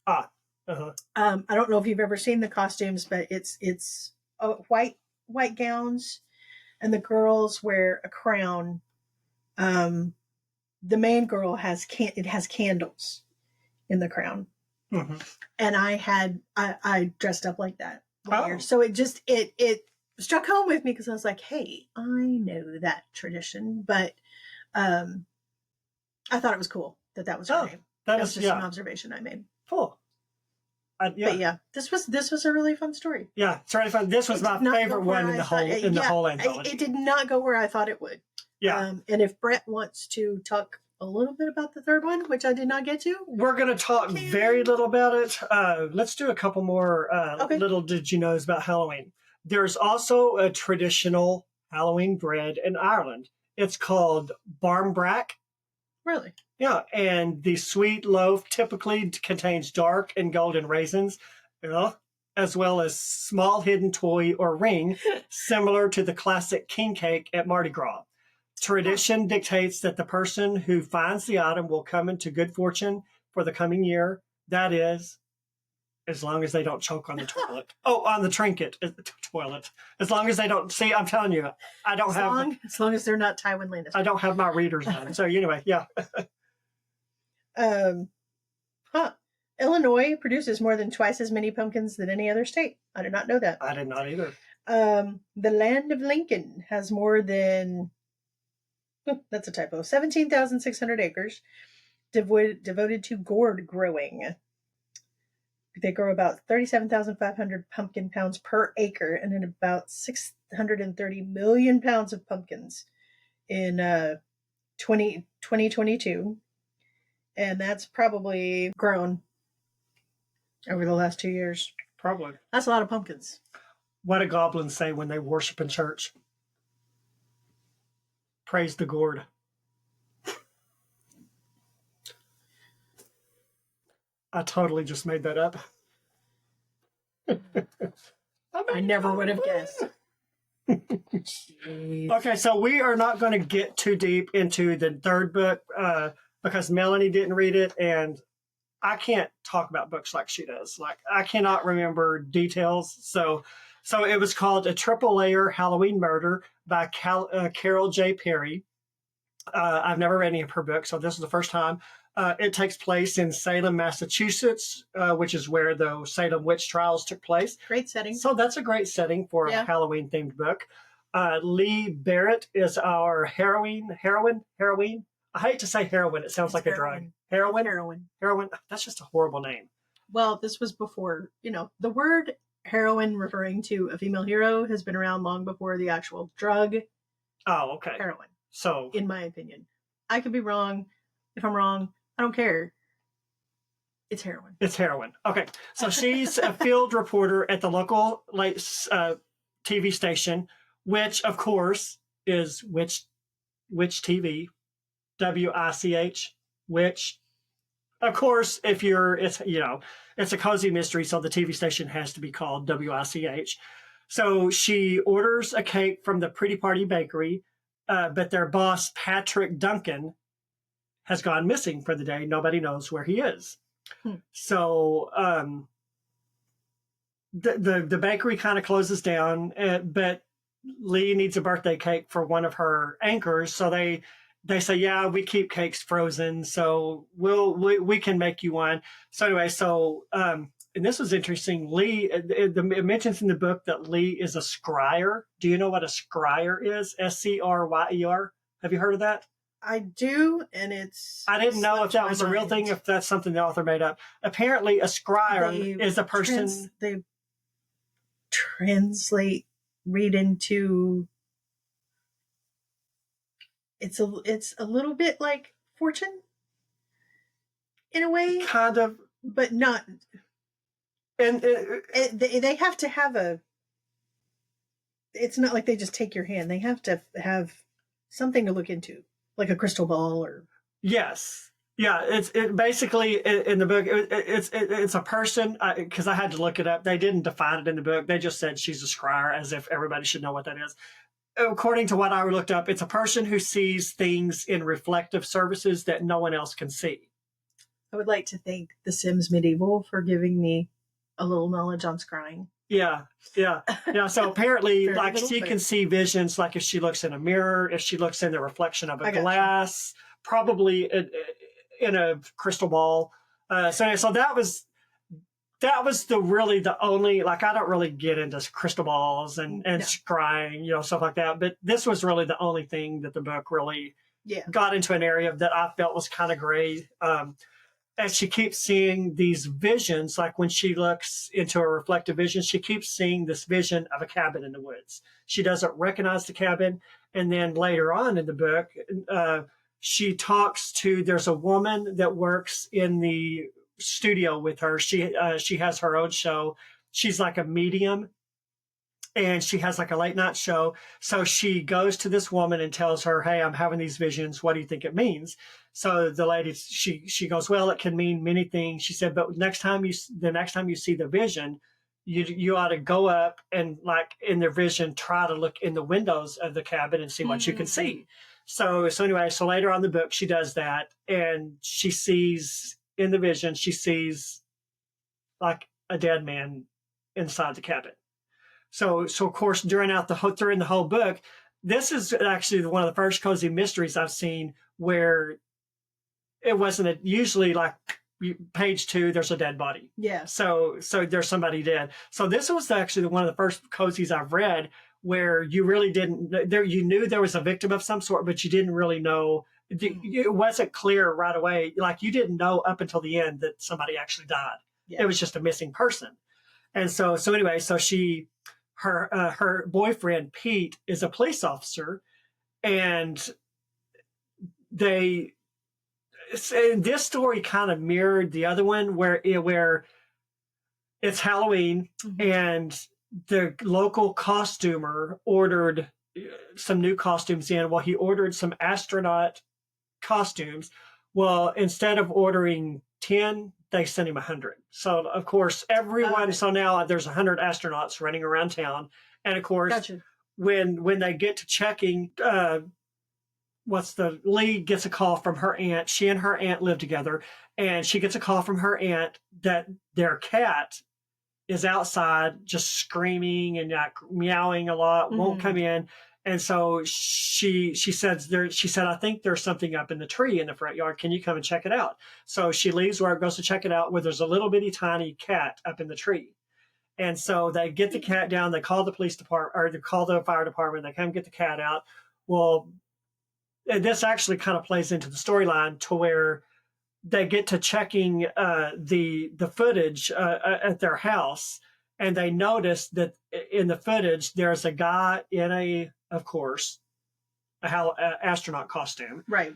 I don't know if you've ever seen the costumes, but it's white gowns, and the girls wear a crown. The main girl has candles in the crown, and I dressed up like that one year. So it struck home with me because I was like, hey, I know that tradition, but I thought it was cool that was her name. That was just an observation I made. Cool. But yeah, this was a really fun story. Yeah, it's really fun. This was my favorite one in the whole anthology. It did not go where I thought it would. Yeah. And if Brett wants to talk a little bit about the third one, which I did not get to, we're going to talk very little about it. Let's do a couple more little did you knows about Halloween. There's also a traditional Halloween bread in Ireland. It's called barmbrack. Really? Yeah, and the sweet loaf typically contains dark and golden raisins, as well as small hidden toy or ring, similar to the classic king cake at Mardi Gras. Tradition dictates that the person who finds the item will come into good fortune for the coming year. That is, as long as they don't choke on the toilet. On the trinket, toilet. As long as they don't. See, I'm telling you, as long as they're not Tywin Lannister. I don't have my readers on. So anyway, yeah. Illinois produces more than twice as many pumpkins than any other state. I did not know that. I did not either. The land of Lincoln has more than, that's a typo, 17,600 acres devoted to gourd growing. They grow about 37,500 pumpkin pounds per acre and then about 630 million pounds of pumpkins in 2022. And that's probably grown over the last 2 years. Probably. That's a lot of pumpkins. What do goblins say when they worship in church? Praise the gourd. I totally just made that up. I never would have guessed. Okay, so we are not going to get too deep into the third book because Melanie didn't read it, and I can't talk about books like she does. Like, I cannot remember details. So it was called A Triple Layer Halloween Murder by Carol J. Perry. I've never read any of her books, so this is the first time. It takes place in Salem, Massachusetts, which is where the Salem witch trials took place. Great setting. So that's a great setting for a Halloween-themed book. Lee Barrett is our heroine. I hate to say heroine. It sounds like a drug. Heroine. That's just a horrible name. Well, this was before, the word heroine referring to a female hero has been around long before the actual drug. Oh, okay. Heroine. So, in my opinion, I could be wrong. If I'm wrong, I don't care. It's heroin. It's heroin. Okay. So she's a field reporter at the local TV station, which, of course, is Witch TV, WICH, which, of course, it's a cozy mystery, so the TV station has to be called WICH. So she orders a cake from the Pretty Party Bakery, but their boss, Patrick Duncan, has gone missing for the day. Nobody knows where he is. So the bakery kind of closes down, but Lee needs a birthday cake for one of her anchors. So they say, yeah, we keep cakes frozen, so we can make you one. So anyway, and this was interesting. Lee, it mentions in the book that Lee is a scryer. Do you know what a scryer is? SCRYER. Have you heard of that? I do, and I didn't know if that was a real thing, if that's something the author made up. Apparently, a scryer is a person... They read into... It's a little bit like fortune, in a way. Kind of. But not... And they have to have a... It's not like they just take your hand. They have to have something to look into. Like a crystal ball, or yes, yeah. It basically in the book. It's a person, because I had to look it up. They didn't define it in the book. They just said she's a scryer, as if everybody should know what that is. According to what I looked up, it's a person who sees things in reflective surfaces that no one else can see. I would like to thank The Sims Medieval for giving me a little knowledge on scrying. Yeah. So apparently, like, she can see visions, like if she looks in a mirror, if she looks in the reflection of a glass, probably in a crystal ball. So that was the only, like, I don't really get into crystal balls and scrying, stuff like that. But this was really the only thing that the book really got into an area that I felt was kind of gray. As she keeps seeing these visions, like when she looks into a reflective vision, she keeps seeing this vision of a cabin in the woods. She doesn't recognize the cabin. And then later on in the book, she talks to, there's a woman that works in the studio with her. She has her own show. She's like a medium, and she has like a late night show. So she goes to this woman and tells her, hey, I'm having these visions. What do you think it means? So the lady, she goes, well, it can mean many things. She said, but the next time you see the vision, you ought to go up and, like, in the vision, try to look in the windows of the cabin and see what you can see. So anyway, so later on in the book, she does that, and she sees in the vision, she sees like a dead man inside the cabin. So of course, during the whole book, this is actually one of the first cozy mysteries I've seen where it wasn't usually like page 2, there's a dead body. Yeah. So there's somebody dead. So this was actually one of the first cozies I've read where you really didn't there. You knew there was a victim of some sort, but you didn't really know. It wasn't clear right away. Like you didn't know up until the end that somebody actually died. Yeah. It was just a missing person. And so anyway, so her boyfriend Pete is a police officer, and this story kind of mirrored the other one where it's Halloween and the local costumer ordered some new costumes in. Well, he ordered some astronaut costumes. Well, instead of ordering 10, they sent him 100. So of course everyone, so now there's 100 astronauts running around town. And of course, gotcha. when they get to checking, Lee gets a call from her aunt. She and her aunt live together, and she gets a call from her aunt that their cat is outside just screaming and like meowing a lot, won't come in. And so she said, I think there's something up in the tree in the front yard. Can you come and check it out? So she leaves work, goes to check it out, where there's a little bitty tiny cat up in the tree. And so they get the cat down, they call the police department, or they call the fire department, they come get the cat out. Well, and this actually kind of plays into the storyline to where they get to checking the footage at their house, and they notice that in the footage there's a guy in of course, a astronaut costume. Right.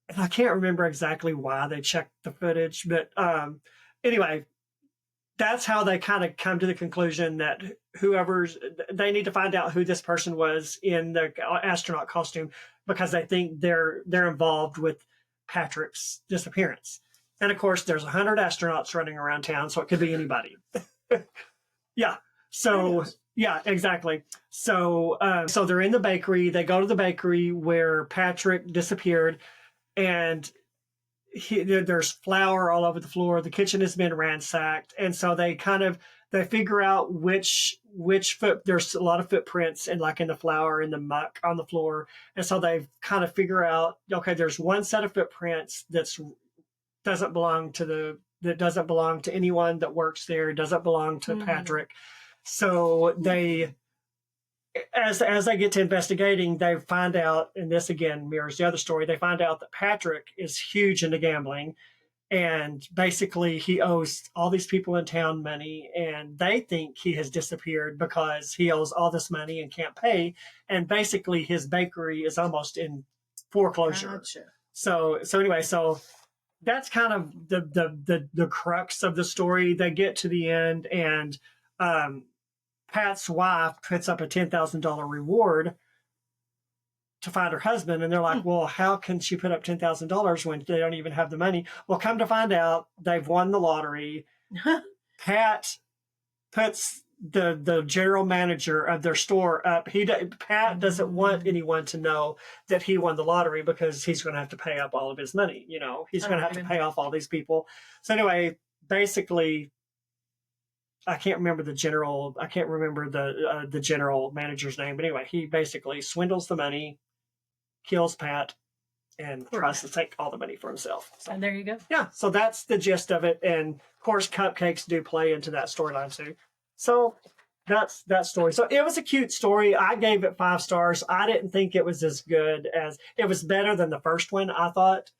And I can't remember exactly why they checked the footage, but anyway, that's how they kind of come to the conclusion that they need to find out who this person was in the astronaut costume, because they think they're involved with Patrick's disappearance. And of course, there's 100 astronauts running around town, so it could be anybody. Yeah. So, yeah, exactly. So they're in the bakery. They go to the bakery where Patrick disappeared, and there's flour all over the floor. The kitchen has been ransacked. And so they figure out which there's a lot of footprints in the flour and the muck on the floor. And so they kind of figure out, okay, there's one set of footprints that doesn't belong to anyone that works there, doesn't belong to Patrick. So they, as they get to investigating, they find out, and this again mirrors the other story, they find out that Patrick is huge into gambling, and basically he owes all these people in town money, and they think he has disappeared because he owes all this money and can't pay, and basically his bakery is almost in foreclosure. Gotcha. So anyway, so that's kind of the crux of the story. They get to the end, and Pat's wife puts up a $10,000 reward to find her husband. And they're like, well, how can she put up $10,000 when they don't even have the money? Well, come to find out, they've won the lottery. Pat puts the general manager of their store up. Pat doesn't want anyone to know that he won the lottery, because he's going to have to pay up all of his money. He's going to have to pay off all these people. So anyway, basically, I can't remember the general manager's name, but anyway, he basically swindles the money, kills Pat, and tries to take all the money for himself. So, and there you go. Yeah, so that's the gist of it. And of course, cupcakes do play into that storyline too. So that's that story. So it was a cute story. I gave it 5 stars. I didn't think it was as good as, it was better than the first one, I thought,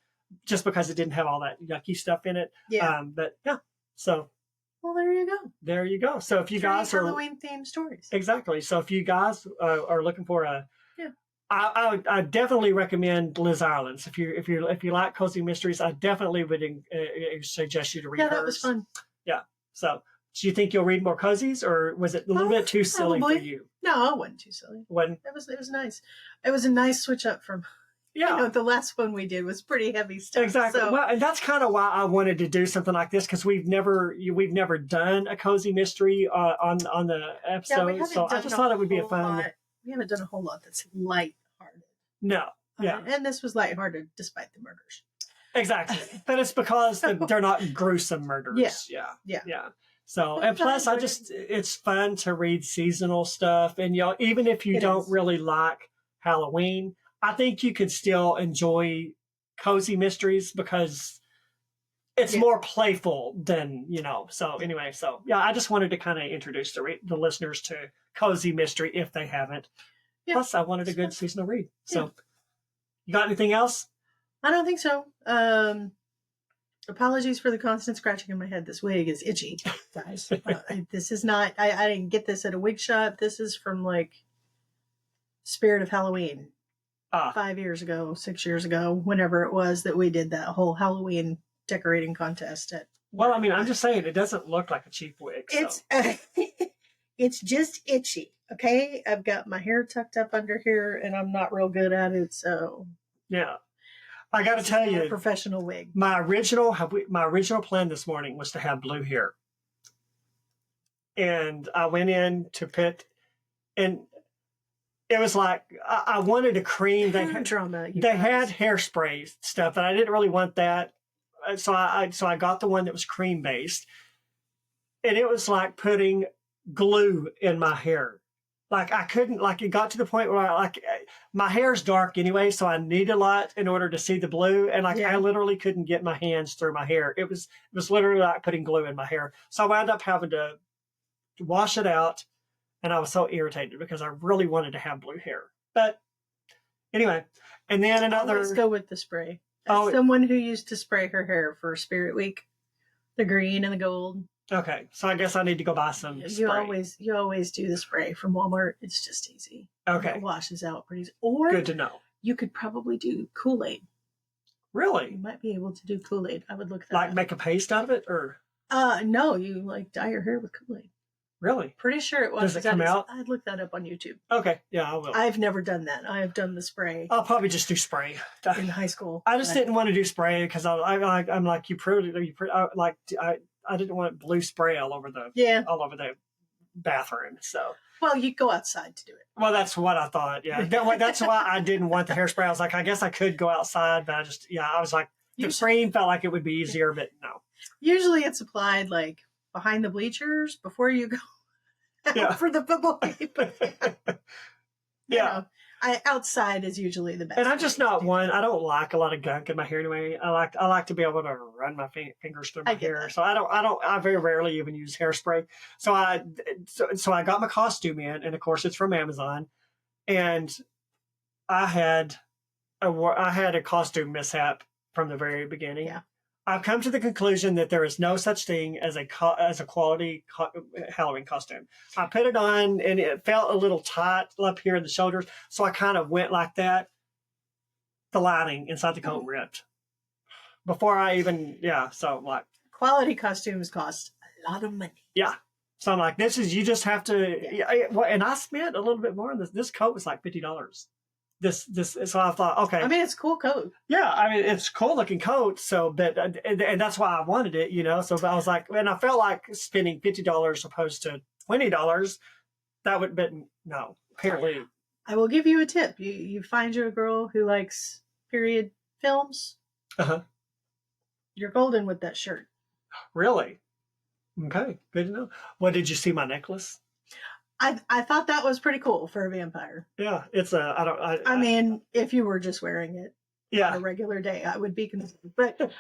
just because it didn't have all that yucky stuff in it. Yeah. But yeah, so. Well, there you go. There you go. So if you guys are Halloween themed stories, exactly. So if you guys are looking for I definitely recommend Liz Ireland's. If you like cozy mysteries, I definitely would suggest you to read hers. Yeah, that was fun. Yeah. So do you think you'll read more cozies, or was it a little bit too silly for you? No, it wasn't too silly. It was nice. It was a nice switch up from. Yeah, the last one we did was pretty heavy stuff. Exactly. So. Well, and that's kind of why I wanted to do something like this, because we've never done a cozy mystery on the episode. Yeah, so I just thought it would be a fun. We haven't done a whole lot that's lighthearted. No. Yeah. And this was lighthearted despite the murders. Exactly. But it's because they're not gruesome murders. Yeah. So, and plus, it's fun to read seasonal stuff, and even if you don't really like Halloween, I think you could still enjoy cozy mysteries, because it's Yeah. more playful than, so anyway, so yeah, I just wanted to kind of introduce the listeners to Cozy Mystery if they haven't. Yeah. Plus I wanted a good seasonal read. So you got anything else? I don't think so. Apologies for the constant scratching in my head. This wig is itchy, guys. This is not, I didn't get this at a wig shop. This is from like Spirit of Halloween. 5 years ago, 6 years ago, whenever it was that we did that whole Halloween decorating contest. Well, I mean, I'm just saying, it doesn't look like a cheap wig. So. It's just itchy. Okay. I've got my hair tucked up under here and I'm not real good at it. So yeah. I got to tell you, professional wig. My original plan this morning was to have blue hair, and I went in to put, and it was like I wanted a cream. They had hairspray stuff, and I didn't really want that, so I got the one that was cream based, and it was like putting glue in my hair. Like I couldn't, like it got to the point where my hair's dark anyway, so I need a lot in order to see the blue. And I literally couldn't get my hands through my hair. It was literally like putting glue in my hair. So I wound up having to wash it out. And I was so irritated because I really wanted to have blue hair. But anyway, and then another. Let's go with the spray. As someone who used to spray her hair for Spirit Week, the green and the gold. Okay, so I guess I need to go buy some spray. You always do the spray from Walmart. It's just easy. Okay. It washes out pretty easy. Or good to know. You could probably do Kool-Aid. Really? You might be able to do Kool-Aid. I would look that up. up. Make a paste out of it, or? No, you like dye your hair with Kool-Aid. Really? Pretty sure it was. Does it come out? I'd look that up on YouTube. Okay, yeah, I will. I've never done that. I have done the spray. I'll probably just do spray in high school. I just didn't want to do spray because I'm like I didn't want blue spray all over the bathroom. So well, you go outside to do it. Well, that's what I thought. Yeah, that's why I didn't want the hairspray. I was like, I guess I could go outside, but I was like, the spraying felt like it would be easier, but no. Usually, it's applied like behind the bleachers before you go out for the football game. Outside is usually the best. And I'm just not one. I don't like a lot of gunk in my hair anyway. I like to be able to run my fingers through my hair. That. So I very rarely even use hairspray. So I got my costume in, and of course it's from Amazon, and I had a costume mishap from the very beginning. Yeah. I've come to the conclusion that there is no such thing as a quality Halloween costume. I put it on and it felt a little tight up here in the shoulders, so I kind of went like that. The lining inside the coat ripped before I even So I'm like, quality costumes cost a lot of money. Yeah, so I'm like, you just have to. And I spent a little bit more on this. This coat was like $50. So I thought, okay. I mean, it's a cool coat. Yeah, I mean, it's a cool looking coat. So, but and that's why I wanted it, So I was like, and I felt like spending $50 opposed to $20. That would, but no, apparently. I will give you a tip. You find you a girl who likes period films. You're golden with that shirt. Really? Okay, good to know. Well, did you see my necklace? I thought that was pretty cool for a vampire. Yeah, it's I mean, if you were just wearing it on a regular day, I would be concerned. But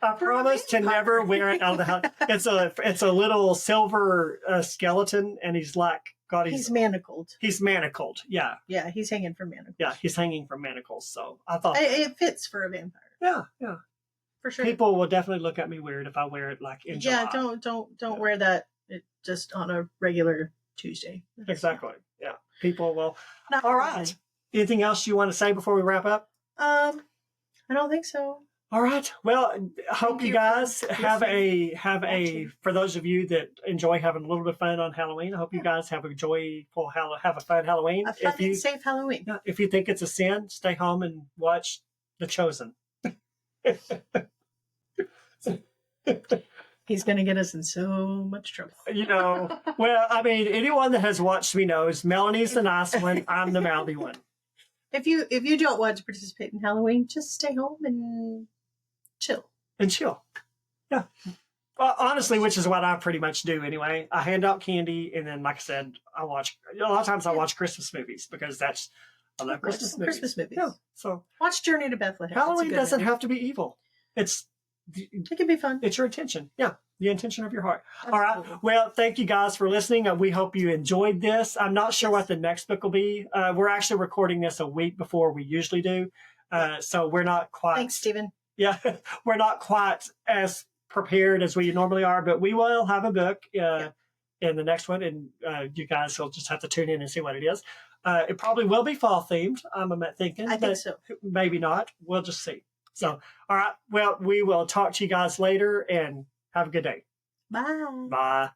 I promise to never wear it out of the house. It's a little silver skeleton, and he's manacled. He's manacled. Yeah. Yeah, he's hanging from manacles. Yeah, he's hanging from manacles. So I thought it fits for a vampire. Yeah. For sure. People will definitely look at me weird if I wear it like in July. Don't wear that. Just on a regular Tuesday. Exactly. Yeah. People will. All right. Anything else you want to say before we wrap up? I don't think so. All right. Well, I hope you guys have a for those of you that enjoy having a little bit of fun on Halloween, I hope you guys have a fun Halloween. A fun and safe Halloween. Yeah, if you think it's a sin, stay home and watch The Chosen. He's going to get us in so much trouble. Well, I mean, anyone that has watched me knows Melanie's the nice one. I'm the mouthy one. If you don't want to participate in Halloween, just stay home and chill. Yeah. Well, honestly, which is what I pretty much do anyway. I hand out candy, and then, like I said, a lot of times I watch Christmas movies because I love Christmas movies. Christmas movies. Yeah. So watch Journey to Bethlehem. Halloween doesn't have to be evil. It's It can be fun. It's your intention. Yeah, the intention of your heart. All right. Absolutely. Well, thank you guys for listening. We hope you enjoyed this. I'm not sure what the next book will be. We're actually recording this a week before we usually do. So we're not quite. Thanks, Stephen. Yeah, we're not quite as prepared as we normally are, but we will have a book in the next one, and you guys will just have to tune in and see what it is. It probably will be fall themed, I'm thinking. I think so. Maybe not. We'll just see. So, all right. Well, we will talk to you guys later, and have a good day. Bye. Bye.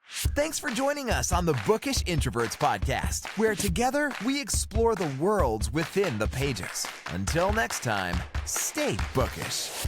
Thanks for joining us on the Bookish Introverts podcast, where together we explore the worlds within the pages. Until next time, stay bookish.